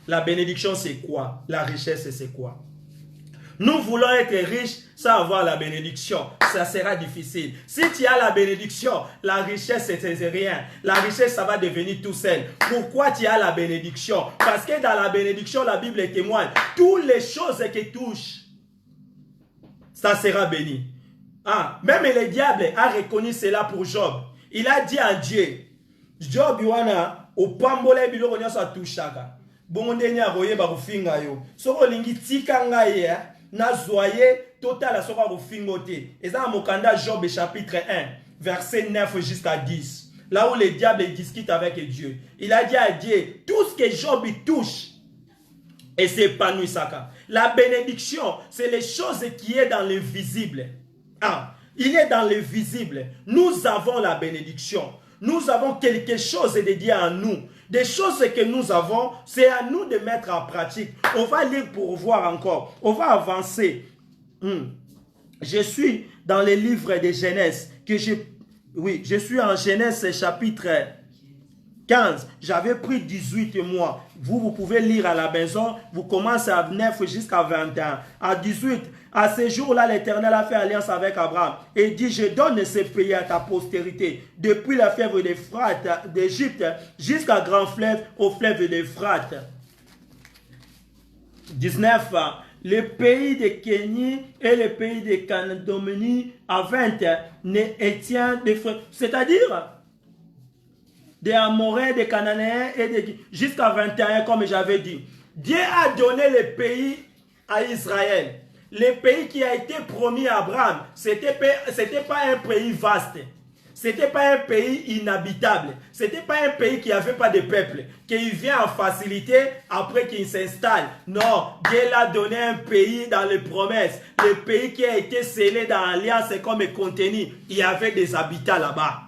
La bénédiction, c'est quoi? La richesse, c'est quoi? Nous voulons être riches sans avoir la bénédiction. Ça sera difficile. Si tu as la bénédiction, la richesse, c'est rien. La richesse, ça va devenir tout seul. Pourquoi tu as la bénédiction? Parce que dans la bénédiction, la Bible témoigne. Toutes les choses qui touchent, ça sera béni. Ah, même le diable a reconnu cela pour Job. Il a dit à Dieu, Job, Yohana, au pambole biloko nyoso atushaka. Bonde nya roye ba kufinga yo. Soko lingi tika ngaye na zoye total a soka kufingo te. Eza mokanda Job chapitre 1 verset 9 jusqu'à 10. Là où le diable discute avec Dieu. Il a dit à Dieu, tout ce que Job touche et s'épanouit saka. La bénédiction, c'est les choses qui est dans l'invisible. Ah, il est dans l'invisible. Nous avons la bénédiction. Nous avons quelque chose de Dieu en nous. Des choses que nous avons, c'est à nous de mettre en pratique. On va lire pour voir encore. On va avancer. Je suis dans les livres de Genèse. Je suis en Genèse chapitre 15. J'avais pris 18 mois. Vous pouvez lire à la maison. Vous commencez à 9 jusqu'à 21. À 18, à ce jour-là, l'Éternel a fait alliance avec Abraham et dit, je donne ce pays à ta postérité, depuis la fleuve d'Égypte jusqu'à grand fleuve, au fleuve d'Euphrate. 19. Le pays de Kéni et le pays de Canadoménie à 20 n'étient de frères. C'est-à-dire des Amoréens, des Cananéens et jusqu'à 21, comme j'avais dit. Dieu a donné le pays à Israël. Le pays qui a été promis à Abraham, ce n'était pas un pays vaste. Ce n'était pas un pays inhabitable. Ce n'était pas un pays qui n'avait pas de peuple, qu'il vient en facilité après qu'il s'installe. Non, Dieu l'a donné un pays dans les promesses. Le pays qui a été scellé dans l'alliance comme contenu. Il y avait des habitants là-bas.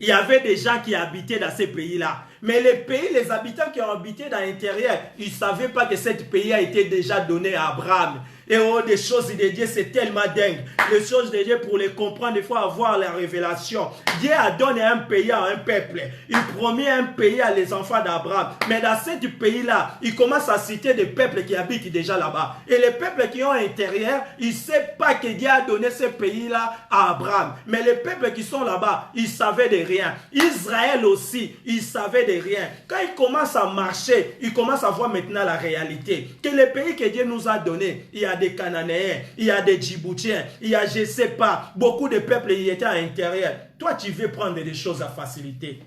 Il y avait des gens qui habitaient dans ces pays-là. Mais les pays, les habitants qui ont habité dans l'intérieur, ils ne savaient pas que ce pays a été déjà donné à Abraham. Et oh, des choses de Dieu, c'est tellement dingue. Les choses de Dieu, pour les comprendre, il faut avoir la révélation. Dieu a donné un pays à un peuple. Il promet un pays à les enfants d'Abraham. Mais dans ce pays-là, il commence à citer des peuples qui habitent déjà là-bas. Et les peuples qui ont à l'intérieur, ils ne savent pas que Dieu a donné ce pays-là à Abraham. Mais les peuples qui sont là-bas, ils savaient de rien. Israël aussi, ils savaient de rien. Quand ils commencent à marcher, ils commencent à voir maintenant la réalité. Que le pays que Dieu nous a donné, il y a des Cananéens, il y a des Djiboutiens, il y a, je ne sais pas, beaucoup de peuples qui étaient à l'intérieur. Toi, tu veux prendre des choses à facilité.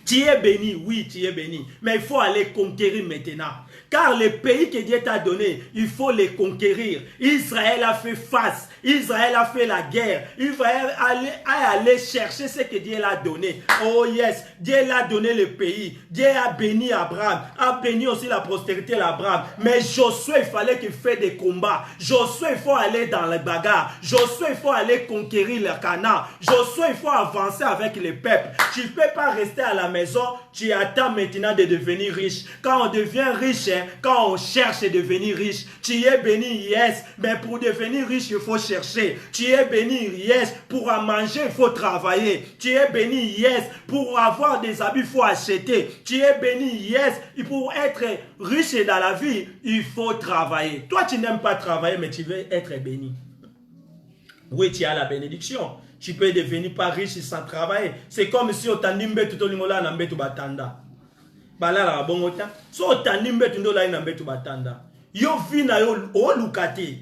Tu es béni, oui, tu es béni. Mais il faut aller conquérir maintenant. Car les pays que Dieu t'a donné, il faut les conquérir. Israël a fait face. Israël a fait la guerre. Israël a allé chercher ce que Dieu l'a donné. Oh yes, Dieu l'a donné le pays. Dieu a béni Abraham. A béni aussi la postérité d'Abraham. Mais Josué, il fallait qu'il fasse des combats. Josué, il faut aller dans les bagarres. Josué, il faut aller conquérir le Canaan. Josué, il faut avancer avec les peuples. Tu ne peux pas rester à la maison. Tu attends maintenant de devenir riche. Quand on devient riche, quand on cherche à devenir riche, tu es béni, yes, mais pour devenir riche, il faut chercher. Tu es béni, yes, pour en manger, il faut travailler. Tu es béni, yes, pour avoir des habits, il faut acheter. Tu es béni, yes, pour être riche dans la vie, il faut travailler. Toi, tu n'aimes pas travailler, mais tu veux être béni. Oui, tu as la bénédiction. Tu peux devenir pas riche sans travailler. C'est comme si on t'a dit que tu as batanda. Balala bongota so tanimbe tundo la ina mbetu batanda yo vina yo o lukate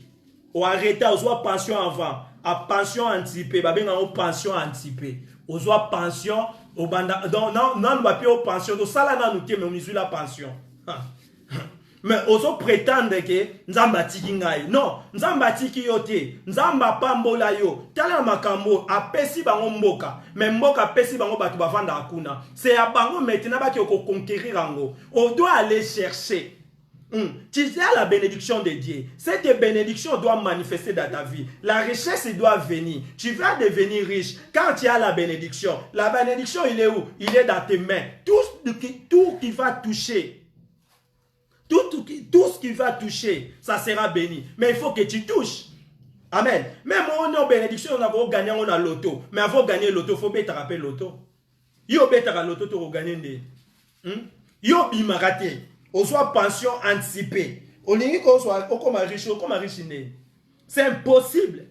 o arrêta o soit pension avant a pension anticipée babenga o pension anticipée o soit pension o banda non ba pe o pension do sala na nuke me misui la pension mais oso prétendre que nzamba tiki ngai non nzamba tiki yote nzamba pambola yo tala makambo apesi bango mboka mais mboka apesi bango batu bavanda akuna c'est à bango maintenant ba ki ko conquérir ango on doit aller chercher. Tu as la bénédiction de Dieu. Cette bénédiction doit manifester dans ta vie. La richesse doit venir. Tu vas devenir riche quand tu as la bénédiction. La bénédiction, il est où? Il est dans tes mains. Tout qui va toucher. Tout ce qui va toucher, ça sera béni. Mais il faut que tu touches. Amen. Même on a bénédiction, on a gagné on a loto. Mais avant de gagner loto, il faut bien te rappeler loto. Yo beta loto, tu vas gagner. Yo bimarate. On soit pension anticipée. On dit qu'on soit comme riche. C'est impossible.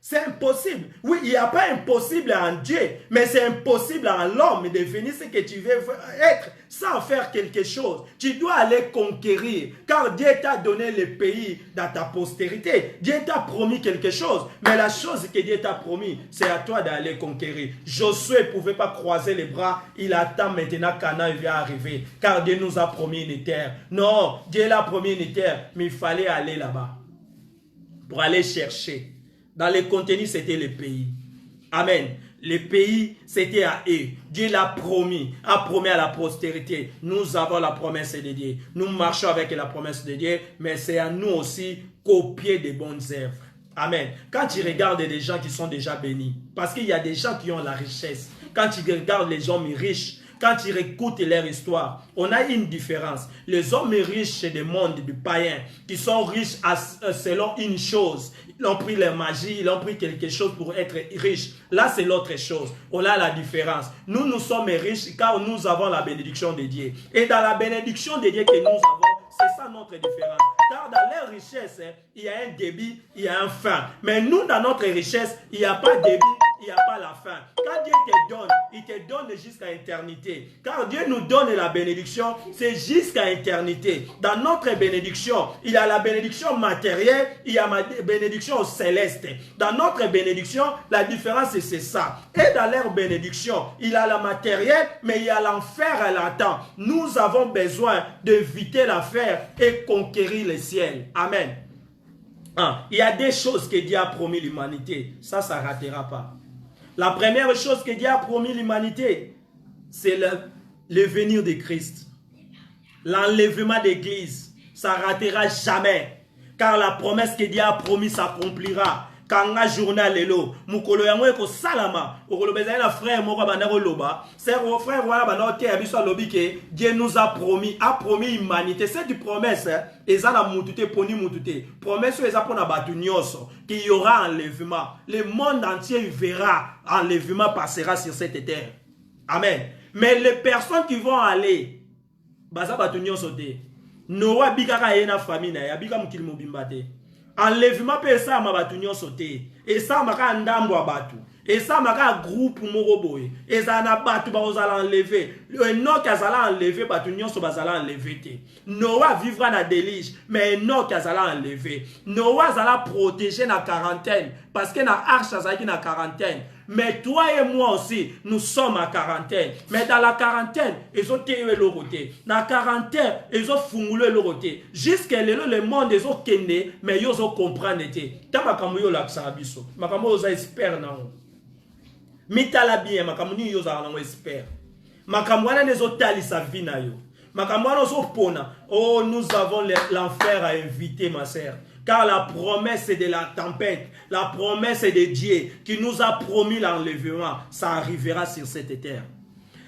C'est impossible. Oui, il n'y a pas impossible en Dieu, mais c'est impossible en l'homme de devenir ce que tu veux être sans faire quelque chose. Tu dois aller conquérir, car Dieu t'a donné le pays dans ta postérité. Dieu t'a promis quelque chose, mais la chose que Dieu t'a promis, c'est à toi d'aller conquérir. Josué ne pouvait pas croiser les bras, il attend maintenant Canaan vient arriver, car Dieu nous a promis une terre. Non, Dieu l'a promis une terre, mais il fallait aller là-bas pour aller chercher. Dans le contenu, c'était le pays. Amen. Le pays, c'était à eux. Dieu l'a promis, a promis à la postérité. Nous avons la promesse de Dieu. Nous marchons avec la promesse de Dieu, mais c'est à nous aussi copier des bonnes œuvres. Amen. Quand tu regardes des gens qui sont déjà bénis, parce qu'il y a des gens qui ont la richesse. Quand tu regardes les hommes riches, quand tu écoutes leur histoire, on a une différence. Les hommes riches du monde du païen, qui sont riches selon une chose, ils ont pris leur magie, ils ont pris quelque chose pour être riches. Là, c'est l'autre chose. On a la différence. Nous, nous sommes riches car nous avons la bénédiction de Dieu. Et dans la bénédiction de Dieu que nous avons, c'est ça notre différence. Car dans leur richesse, il y a un débit, il y a un fin. Mais nous, dans notre richesse, il n'y a pas de débit, il n'y a pas la fin. Quand Dieu te donne, il te donne jusqu'à l'éternité. Car Dieu nous donne la bénédiction, c'est jusqu'à l'éternité. Dans notre bénédiction, il y a la bénédiction matérielle, il y a la bénédiction céleste. Dans notre bénédiction, la différence c'est ça. Et dans leur bénédiction, il y a la matérielle, mais il y a l'enfer à l'attend. Nous avons besoin d'éviter l'enfer et conquérir le ciel. Amen. Il y a des choses que Dieu a promis l'humanité. Ça ne ratera pas. La première chose que Dieu a promis l'humanité, c'est le venir de Christ. L'enlèvement d'église, ça ne ratera jamais. Car la promesse que Dieu a promis s'accomplira. Quand un journal est là, mukolo yango eko salama, okolo bezana frère moko bandako loba, c'est frère voilà bandako te abiso lobi que Dieu nous a promis humanité. Cette promesse ezana mutute poni mutute. Promesse eza pona batu nyonso qu'il y aura enlèvement. Le monde entier verra enlèvement passera sur cette terre. Amen. Mais les personnes qui vont aller baza batu nyonso te. Noa bikaka yena famille na ya bika mukili mobimba te. Enlèvement peut ça ma batu nyonso te. Et ça maka ndambo a batu. Et ça maka groupe moko boye. Et ça na batu ba ozala enlever. Enoch azala enlever batu nyonso bazala enlever te. Noah vivra na déluge, mais Enoch azala enlever. Noah azala protéger na quarantaine parce que na arche azaki na quarantaine. Mais toi et moi aussi, nous sommes à quarantaine. Mais dans la quarantaine, ils ont tué le côté. Dans la quarantaine, ils ont fumé le côté. Jusqu'à le monde, ils ont kenné, mais ils ont compris. Tant que vous avez l'abisso, vous avez espéré. Mitala bien, makamuni yo za espère. Makamwana nezo tali sa vie na yo. Makamwana zo pona. Oh, nous avons l'enfer à inviter, ma sœur. Car la promesse est de la tempête. La promesse est de Dieu qui nous a promis l'enlèvement. Ça arrivera sur cette terre.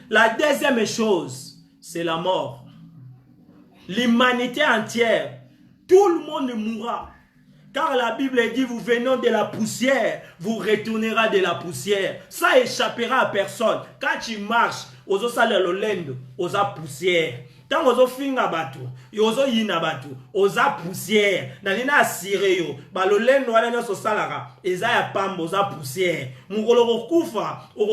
La deuxième chose, c'est la mort. L'humanité entière, tout le monde mourra. Car la Bible dit, vous venez de la poussière, vous retournerez de la poussière. Ça échappera à personne. Quand tu marches, aux salles le lendo, aux poussière. Tant aux finga batu, aux yina batu, aux poussière. Nanina asiré yo, ba le lendo wala nyo salara, eza ya pambo aux poussière. Mukolo kufa, aux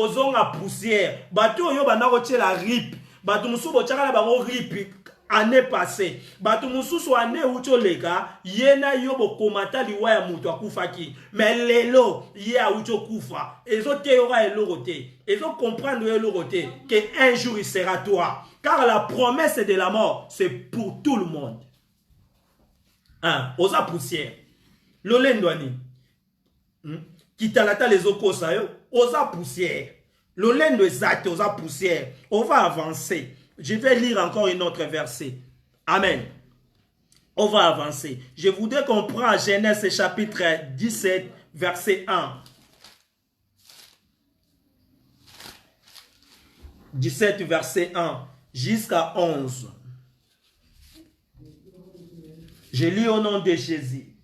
poussière. Batu yo banako la rip, batu musubo chakala bango rip. Année passée, batu mususu année ucho lega, yena yobo komata liwa ya mutu akufaki. Mais lelo, ye a ucho kufa. Ezo te yora elorote. Ezo comprendre elorote que un jour il sera toi. Car la promesse de la mort, c'est pour tout le monde. Hein, osa poussière. Lolendwani. Kitalata les okosa yo, osa poussière. Lolendo exact, osa poussière. On va avancer. Je vais lire encore une autre verset. Amen. On va avancer. Je voudrais qu'on prenne Genèse chapitre 17, verset 1. 17, verset 1 jusqu'à 11. Je lis au nom de Jésus.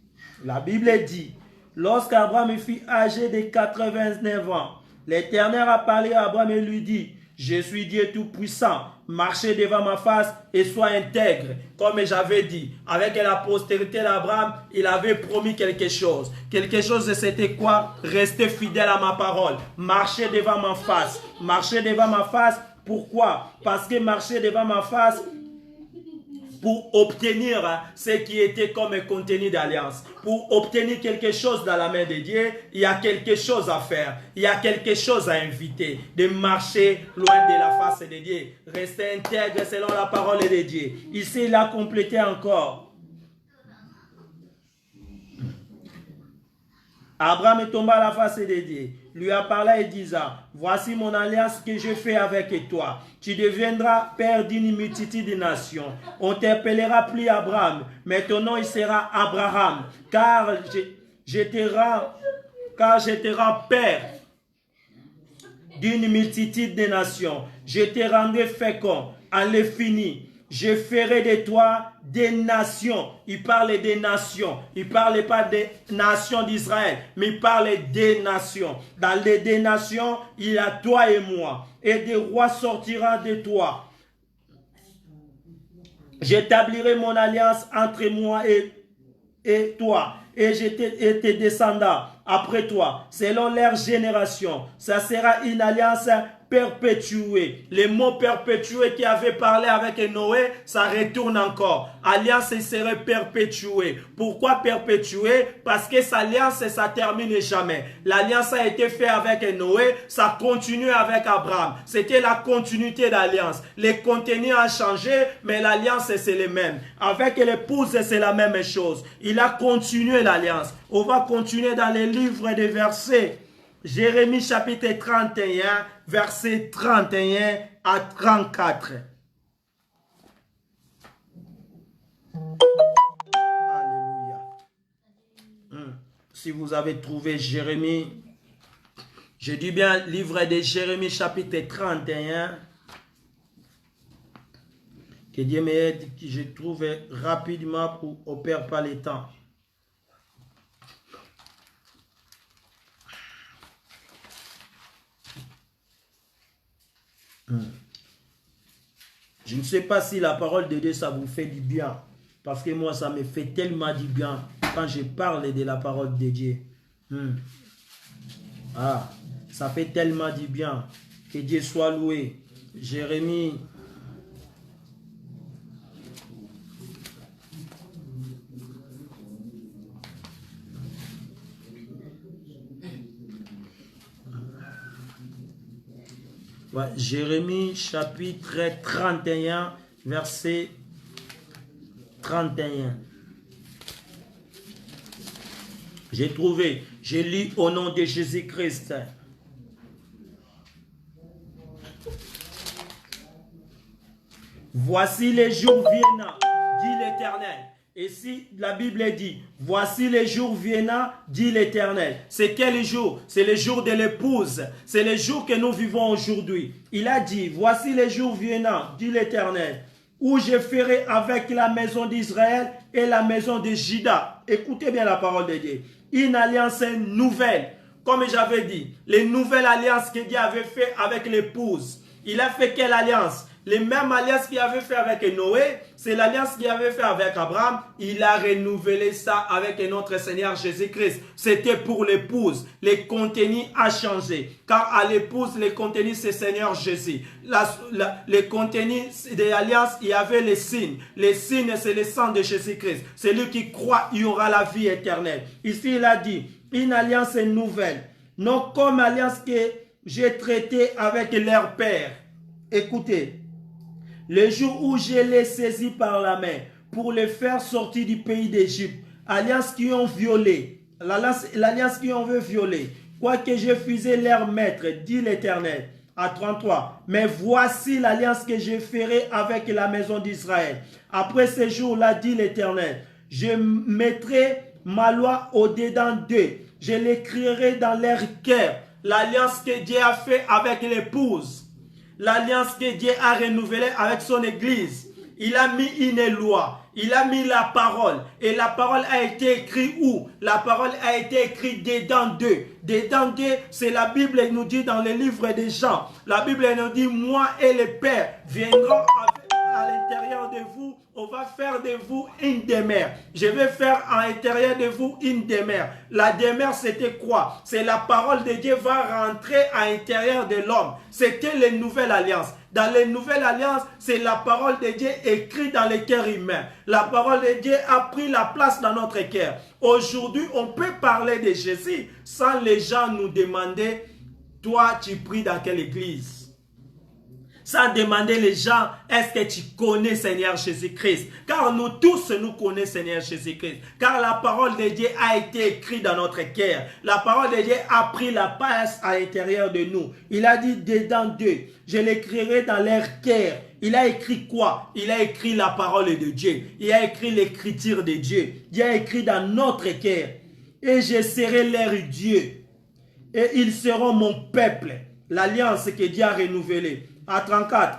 La Bible dit, lorsqu'Abraham fut âgé de 89 ans, l'Éternel a parlé à Abraham et lui dit, je suis Dieu Tout-Puissant, marchez devant ma face et sois intègre. Comme j'avais dit, avec la postérité d'Abraham, il avait promis quelque chose. Quelque chose, c'était quoi? Rester fidèle à ma parole. Marcher devant ma face. Marcher devant ma face, pourquoi? Parce que marcher devant ma face, pour obtenir ce qui était comme un contenu d'alliance. Pour obtenir quelque chose dans la main de Dieu, il y a quelque chose à faire. Il y a quelque chose à inviter. De marcher loin de la face de Dieu. Rester intègre selon la parole de Dieu. Ici, il a complété encore. Abraham tomba à la face de Dieu, lui a parlé et disant, voici mon alliance que je fais avec toi. Tu deviendras père d'une multitude de nations. On t'appellera plus Abraham, mais ton nom il sera Abraham, car je te rends père d'une multitude de nations. Je te rendrai fécond à l'infini. Je ferai de toi des nations. Il parle des nations. Il ne parle pas des nations d'Israël, mais il parle des nations. Dans les des nations, il y a toi et moi. Et des rois sortiront de toi. J'établirai mon alliance entre moi et toi. Et tes descendants après toi, selon leur génération. Ça sera une alliance perpétuée. Le mot perpétué qui avait parlé avec Noé, ça retourne encore. Alliance serait perpétuée. Pourquoi perpétuée? Parce que cette alliance, ça termine jamais. L'alliance a été faite avec Noé, ça continue avec Abraham. C'était la continuité d'alliance. Les contenus ont changé, mais l'alliance c'est le même. Avec l'épouse, c'est la même chose. Il a continué l'alliance. On va continuer dans les livres des versets. Jérémie chapitre 31, verset 31 à 34. Alléluia. Si vous avez trouvé Jérémie, je dis bien livre de Jérémie chapitre 31. Que Dieu m'aide, que je trouve rapidement pour ne perdre pas le temps. Je ne sais pas si la parole de Dieu, ça vous fait du bien. Parce que moi, ça me fait tellement du bien quand je parle de la parole de Dieu. Ah, ça fait tellement du bien. Que Dieu soit loué. Jérémie. Ouais, Jérémie chapitre 31, verset 31. J'ai trouvé, je lis au nom de Jésus-Christ. Voici les jours viennent, dit l'Éternel. Et si la Bible dit, voici les jours viennent, dit l'Éternel. C'est quel jour? C'est le jour de l'épouse. C'est le jour que nous vivons aujourd'hui. Il a dit, voici les jours viennent, dit l'Éternel, où je ferai avec la maison d'Israël et la maison de Juda. Écoutez bien la parole de Dieu. Une alliance nouvelle. Comme j'avais dit, les nouvelles alliances que Dieu avait fait avec l'épouse. Il a fait quelle alliance? Les mêmes alliances qu'il avait fait avec Noé, c'est l'alliance qu'il avait fait avec Abraham. Il a renouvelé ça avec notre Seigneur Jésus-Christ. C'était pour l'épouse. Le contenu a changé. Car à l'épouse, le contenu, c'est Seigneur Jésus. Le contenu de l'alliance, il y avait les signes. Les signes, c'est le sang de Jésus-Christ. Celui qui croit, il y aura la vie éternelle. Ici, il a dit, une alliance nouvelle. Non comme alliance que j'ai traitée avec leur père. Écoutez. Le jour où je les saisis par la main pour les faire sortir du pays d'Égypte, alliance qui ont violé, l'alliance qui ont veut violer, quoique je faisais leur maître, dit l'Éternel. À 33, mais voici l'alliance que je ferai avec la maison d'Israël. Après ces jours-là, dit l'Éternel, je mettrai ma loi au-dedans d'eux, je l'écrirai dans leur cœur. L'alliance que Dieu a fait avec l'épouse. L'alliance que Dieu a renouvelée avec son église. Il a mis une loi. Il a mis la parole. Et la parole a été écrite où? La parole a été écrite dedans d'eux. Dedans d'eux, c'est la Bible nous dit dans le livre des Jean. La Bible nous dit, moi et le Père viendront à l'intérieur de vous. On va faire de vous une demeure. Je vais faire à l'intérieur de vous une demeure. La demeure, c'était quoi? C'est la parole de Dieu va rentrer à l'intérieur de l'homme. C'était les nouvelles alliances. Dans les nouvelles alliances, c'est la parole de Dieu écrite dans le cœur humain. La parole de Dieu a pris la place dans notre cœur. Aujourd'hui, on peut parler de Jésus sans les gens nous demander, toi, tu pries dans quelle église? Sans demander les gens, est-ce que tu connais Seigneur Jésus-Christ? Car nous tous, nous connaissons Seigneur Jésus-Christ. Car la parole de Dieu a été écrite dans notre cœur. La parole de Dieu a pris la place à l'intérieur de nous. Il a dit dedans d'eux, je l'écrirai dans leur cœur. Il a écrit quoi? Il a écrit la parole de Dieu. Il a écrit l'écriture de Dieu. Dieu a écrit dans notre cœur. Et je serai leur Dieu. Et ils seront mon peuple. L'alliance que Dieu a renouvelée. À 34,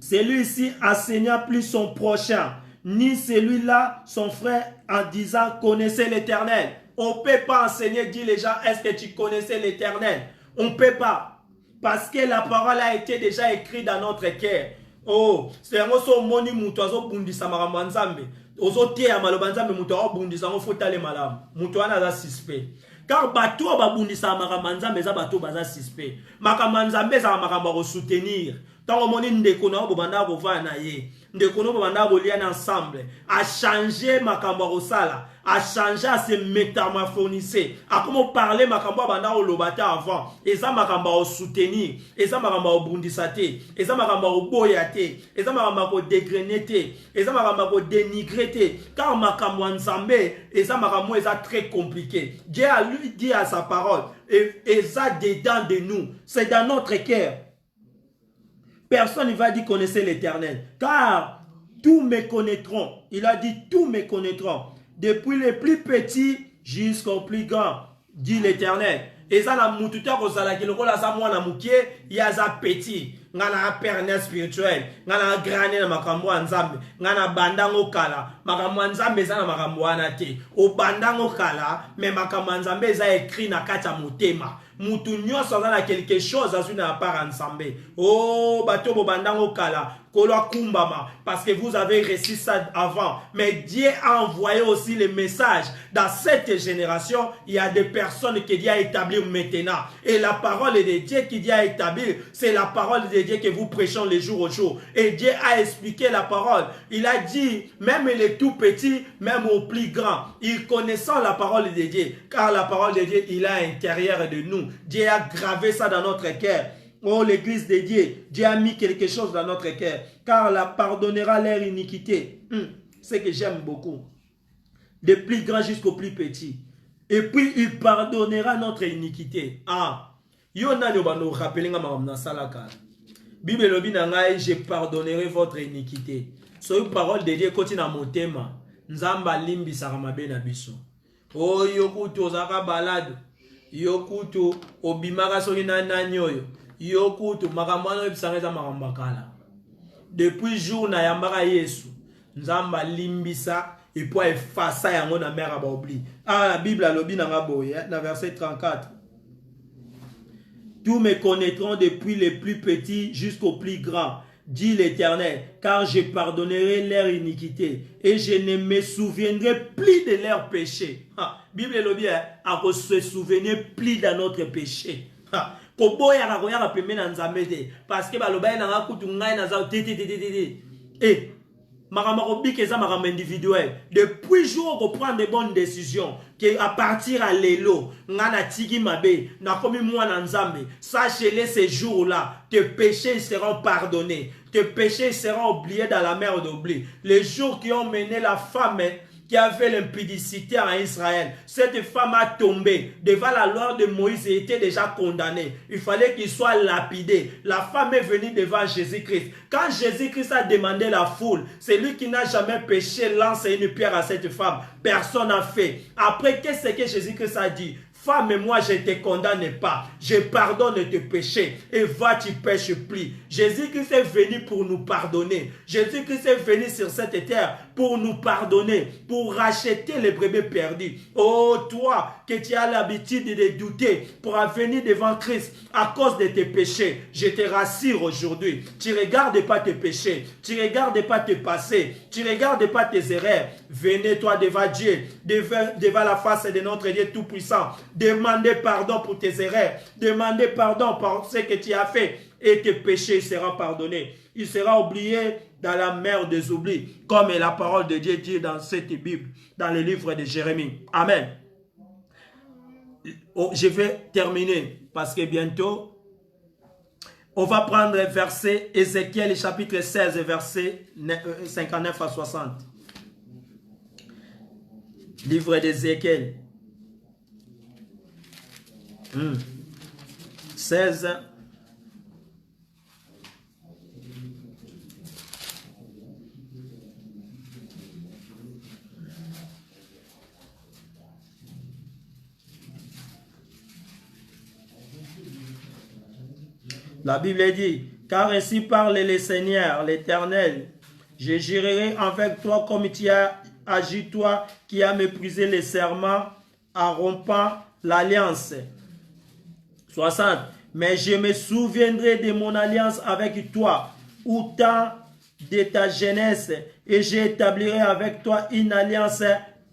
celui-ci enseignant plus son prochain, ni celui-là son frère en disant connaissez l'Éternel. On ne peut pas enseigner, dit les gens, est-ce que tu connaissais l'Éternel? On ne peut pas. Parce que la parole a été déjà écrite dans notre cœur. Oh, c'est un mot moni mutoazo bundisa maramanzambe. Ozo te amalobanzambe mutoa bundisa ngo fotale malam. Mutoa na za suspect. Car bateau babundisa maramanzambe za bateau baza suspect. Makamanzambe za makambo soutenir. Tant au monde ndeko na bobanda bova na ye. Ndeko no bobanda bolia ensemble. A changer makambo rosala. A changer, à se métamorphoniser. A comment parler makambo banda olobata avant. Et ça makambo au soutenir. Et ça makambo au bundisate. Et ça makambo au boyate. Et ça makambo au dégrenété. Et ça makambo au dénigrété. Car makambo nzambe. Et ça makambo est très compliqué. Dieu a lui dit à sa parole. Et ça dedans de nous. C'est dans notre cœur. Personne ne va dire connaissez l'Éternel. Car tous me connaîtront. Il a dit tous me connaîtront. Depuis les plus petits jusqu'aux plus grands, dit l'Éternel. Et ça, la moututa kozala ki lokola sa mwana mukie, ya za petit. Ngana perne spirituel, ngana grane na makambo nzambe, ngana bandango kala, makambo nzambe za na makambo anate. O bandango kala, mais makambo nzambe za écrit na kata motema. Mutu nyonso na quelque chose azui na part ensemble. Oh, bato bo bandango kala. Parce que vous avez reçu ça avant. Mais Dieu a envoyé aussi les messages. Dans cette génération, il y a des personnes que Dieu a établies maintenant. Et la parole de Dieu qui Dieu a établie, c'est la parole de Dieu que vous prêchez les jours au jour. Et Dieu a expliqué la parole. Il a dit, même les tout petits, même aux plus grands, ils connaissent la parole de Dieu. Car la parole de Dieu, il est à l'intérieur de nous. Dieu a gravé ça dans notre cœur. Oh, l'église de Dieu, Dieu a mis quelque chose dans notre cœur, car la pardonnera leur iniquité. C'est que j'aime beaucoup. Des plus grands jusqu'aux plus petits. Et puis, il pardonnera notre iniquité. Ah, Yona nous rappelle nga salaka. Bible lobi na ngai, je pardonnerai votre iniquité. So une parole de Dieu continue à motema. Nzamba limbi saramabe na biso. Oh, yokutu ozaka balade. Yokutu obimaka soki na nanyoyo. Yokutu makamano ebisangeza makambakala. Depuis jour na yambaka Yesu, nzamba limbisa et puis effacer yango na mère ba oubli. Ah, la Bible alobi na ngaboye, na verset 34. Tous me connaîtront depuis les plus petits jusqu'aux plus grands, dit l'Éternel, car je pardonnerai leur iniquité et je ne me souviendrai plus de leurs péchés. Bible alobi a ko se souvenir plus de notre péché. Parce que baloba na kutu ngai na za et makamako eza makambo individuel. Depuis jour qu'on prend de bonnes décisions, que à partir à l'élo ngana tiki mabe na komi mwana nzambe, sachez-le ces jours-là, tes péchés seront pardonnés, tes péchés seront oubliés dans la mer d'oubli. Les jours qui ont mené la femme qui avait l'impudicité en Israël. Cette femme a tombé devant la loi de Moïse et était déjà condamnée. Il fallait qu'il soit lapidé. La femme est venue devant Jésus-Christ. Quand Jésus-Christ a demandé la foule, c'est lui qui n'a jamais péché, lance une pierre à cette femme. Personne n'a fait. Après, qu'est-ce que Jésus-Christ a dit? Femme, moi je ne te condamne pas. Je pardonne tes péchés. Et va, tu pêches plus. Jésus-Christ est venu pour nous pardonner. Jésus-Christ est venu sur cette terre pour nous pardonner, pour racheter les brebis perdus. Oh, toi, que tu as l'habitude de douter pour venir devant Christ à cause de tes péchés, je te rassure aujourd'hui. Tu ne regardes pas tes péchés. Tu ne regardes pas tes passés. Tu ne regardes pas tes erreurs. Venez toi devant Dieu, devant la face de notre Dieu Tout-Puissant. Demandez pardon pour tes erreurs. Demandez pardon pour ce que tu as fait. Et tes péchés seront pardonnés. Il sera oublié dans la mer des oublis. Comme la parole de Dieu dit dans cette Bible, dans le livre de Jérémie. Amen. Oh, je vais terminer parce que bientôt, on va prendre verset Ézéchiel chapitre 16, verset 59 à 60. Livre d'Ézéchiel. 16. La Bible dit, car ainsi parle le Seigneur, l'Éternel, je jurerai avec toi comme tu as agi, toi qui as méprisé les serments en rompant l'alliance. 60. Mais je me souviendrai de mon alliance avec toi, au temps de ta jeunesse, et j'établirai avec toi une alliance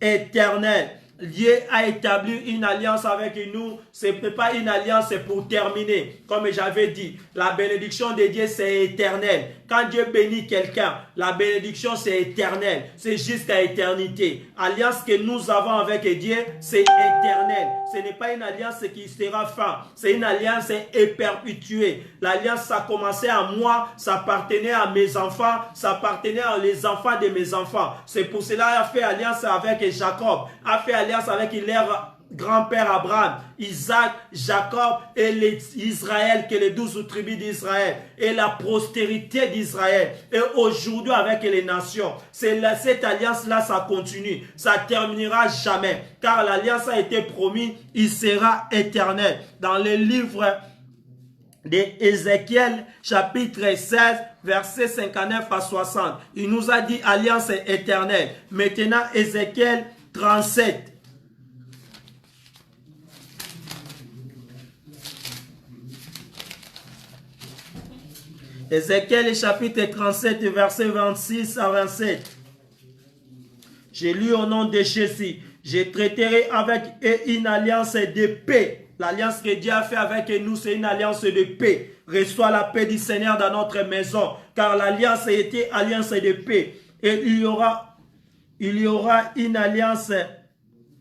éternelle. Dieu a établi une alliance avec nous. Ce n'est pas une alliance pour terminer. Comme j'avais dit, la bénédiction de Dieu, c'est éternel. Quand Dieu bénit quelqu'un, la bénédiction, c'est éternel. C'est jusqu'à éternité. Alliance que nous avons avec Dieu, c'est éternel. Ce n'est pas une alliance qui sera fin. C'est une alliance perpétuée. L'alliance, ça a commencé à moi, ça appartenait à mes enfants, ça appartenait aux enfants de mes enfants. C'est pour cela qu'il a fait alliance avec Jacob, a fait alliance avec leur grand-père Abraham, Isaac, Jacob et Israël, que les 12 tribus d'Israël, et la postérité d'Israël, et aujourd'hui avec les nations. Cette alliance-là, ça continue, ça ne terminera jamais, car l'alliance a été promise, il sera éternel. Dans le livre d'Ézéchiel, chapitre 16, versets 59 à 60, il nous a dit alliance éternelle. Maintenant, Ézéchiel 37. Ézéchiel chapitre 37, verset 26 à 27. J'ai lu au nom de Jésus. Je traiterai avec eux une alliance de paix. L'alliance que Dieu a fait avec nous, c'est une alliance de paix. Reçois la paix du Seigneur dans notre maison, car l'alliance a été alliance de paix. Et il y aura une alliance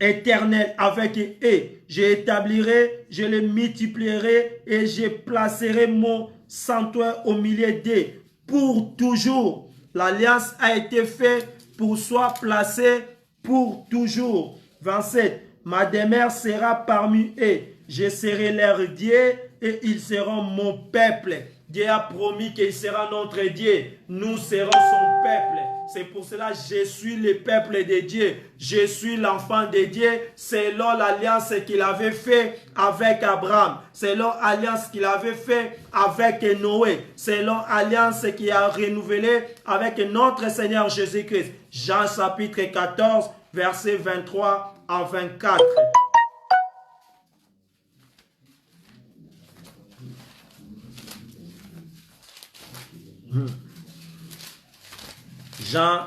éternelle avec eux. J'établirai, je les multiplierai et je placerai mon sanctuaire au milieu d'eux pour toujours. L'alliance a été faite pour soit placée pour toujours. 27. Ma demeure sera parmi eux. Je serai leur Dieu et ils seront mon peuple. Dieu a promis qu'il sera notre Dieu. Nous serons son peuple. C'est pour cela que je suis le peuple de Dieu. Je suis l'enfant de Dieu selon l'alliance qu'il avait fait avec Abraham. Selon l'alliance qu'il avait fait avec Noé. Selon l'alliance qu'il a renouvelée avec notre Seigneur Jésus-Christ. Jean chapitre 14, versets 23 à 24. Jean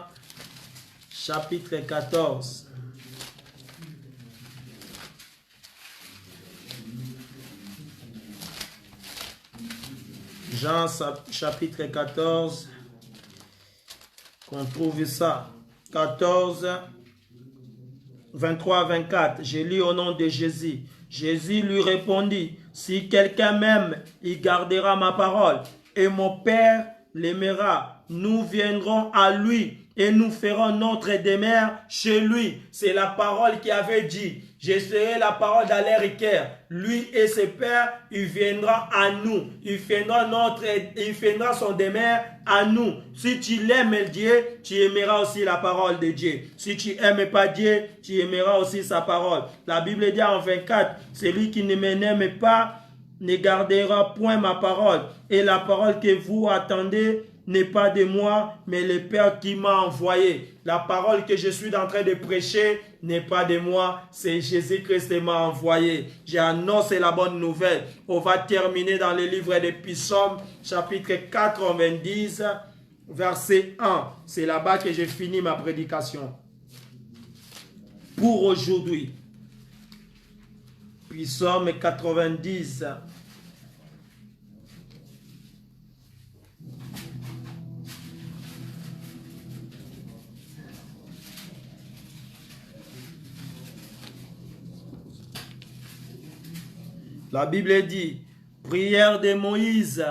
chapitre 14. Jean chapitre 14. Qu'on trouve ça. 14, 23 à 24. Je lis au nom de Jésus. Jésus lui répondit, si quelqu'un m'aime, il gardera ma parole. Et mon Père l'aimera. Nous viendrons à lui et nous ferons notre demeure chez lui. C'est la parole qui avait dit. Je serai la parole d'Aléricaire. Lui et ses pères, il viendra à nous. Il viendra son demeure à nous. Si tu l'aimes Dieu, tu aimeras aussi la parole de Dieu. Si tu n'aimes pas Dieu, tu aimeras aussi sa parole. La Bible dit en 24, celui qui ne m'aime pas ne gardera point ma parole. Et la parole que vous attendez n'est pas de moi, mais le Père qui m'a envoyé. La parole que je suis en train de prêcher n'est pas de moi, c'est Jésus-Christ qui m'a envoyé. J'ai annoncé la bonne nouvelle. On va terminer dans le livre des Psaumes, chapitre 90, verset 1. C'est là-bas que j'ai fini ma prédication. Pour aujourd'hui. Psaume 90. La Bible dit, prière de Moïse,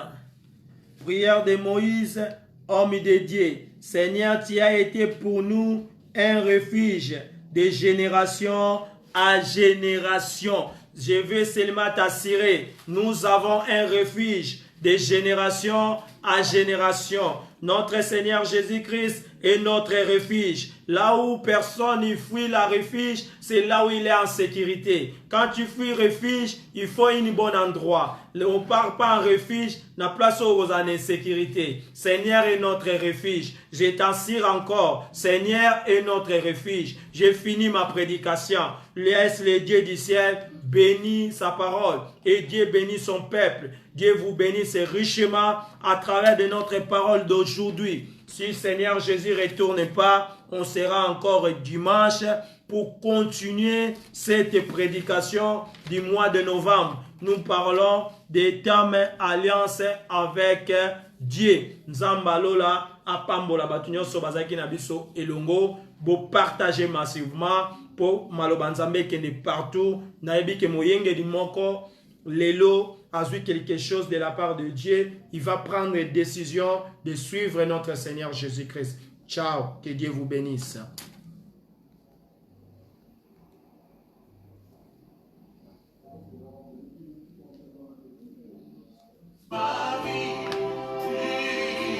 homme de Dieu. Seigneur, tu as été pour nous un refuge de génération à génération. Je veux seulement t'assurer, nous avons un refuge de génération à génération. Notre Seigneur Jésus-Christ est notre refuge. Là où personne ne fuit la refuge, c'est là où il est en sécurité. Quand tu fuis refuge, il faut un bon endroit. On ne part pas en refuge, on a place aux insécurité. Seigneur est notre refuge. Je t'assure encore, Seigneur est notre refuge. J'ai fini ma prédication. Laisse le Dieu du ciel bénir sa parole. Et Dieu bénit son peuple. Dieu vous bénisse richement à travers de notre parole d'aujourd'hui. Si Seigneur Jésus ne retourne pas, on sera encore dimanche pour continuer cette prédication du mois de novembre. Nous parlons des termes alliance avec Dieu. Nzambalola apambola batunyo so bazaki na biso elongo bo partager massivement pour malobanzambe kende partout na yebi ke moyenge di moko lelo azui quelque chose de la part de Dieu, il va prendre une décision de suivre notre Seigneur Jésus-Christ. Ciao, que Dieu vous bénisse.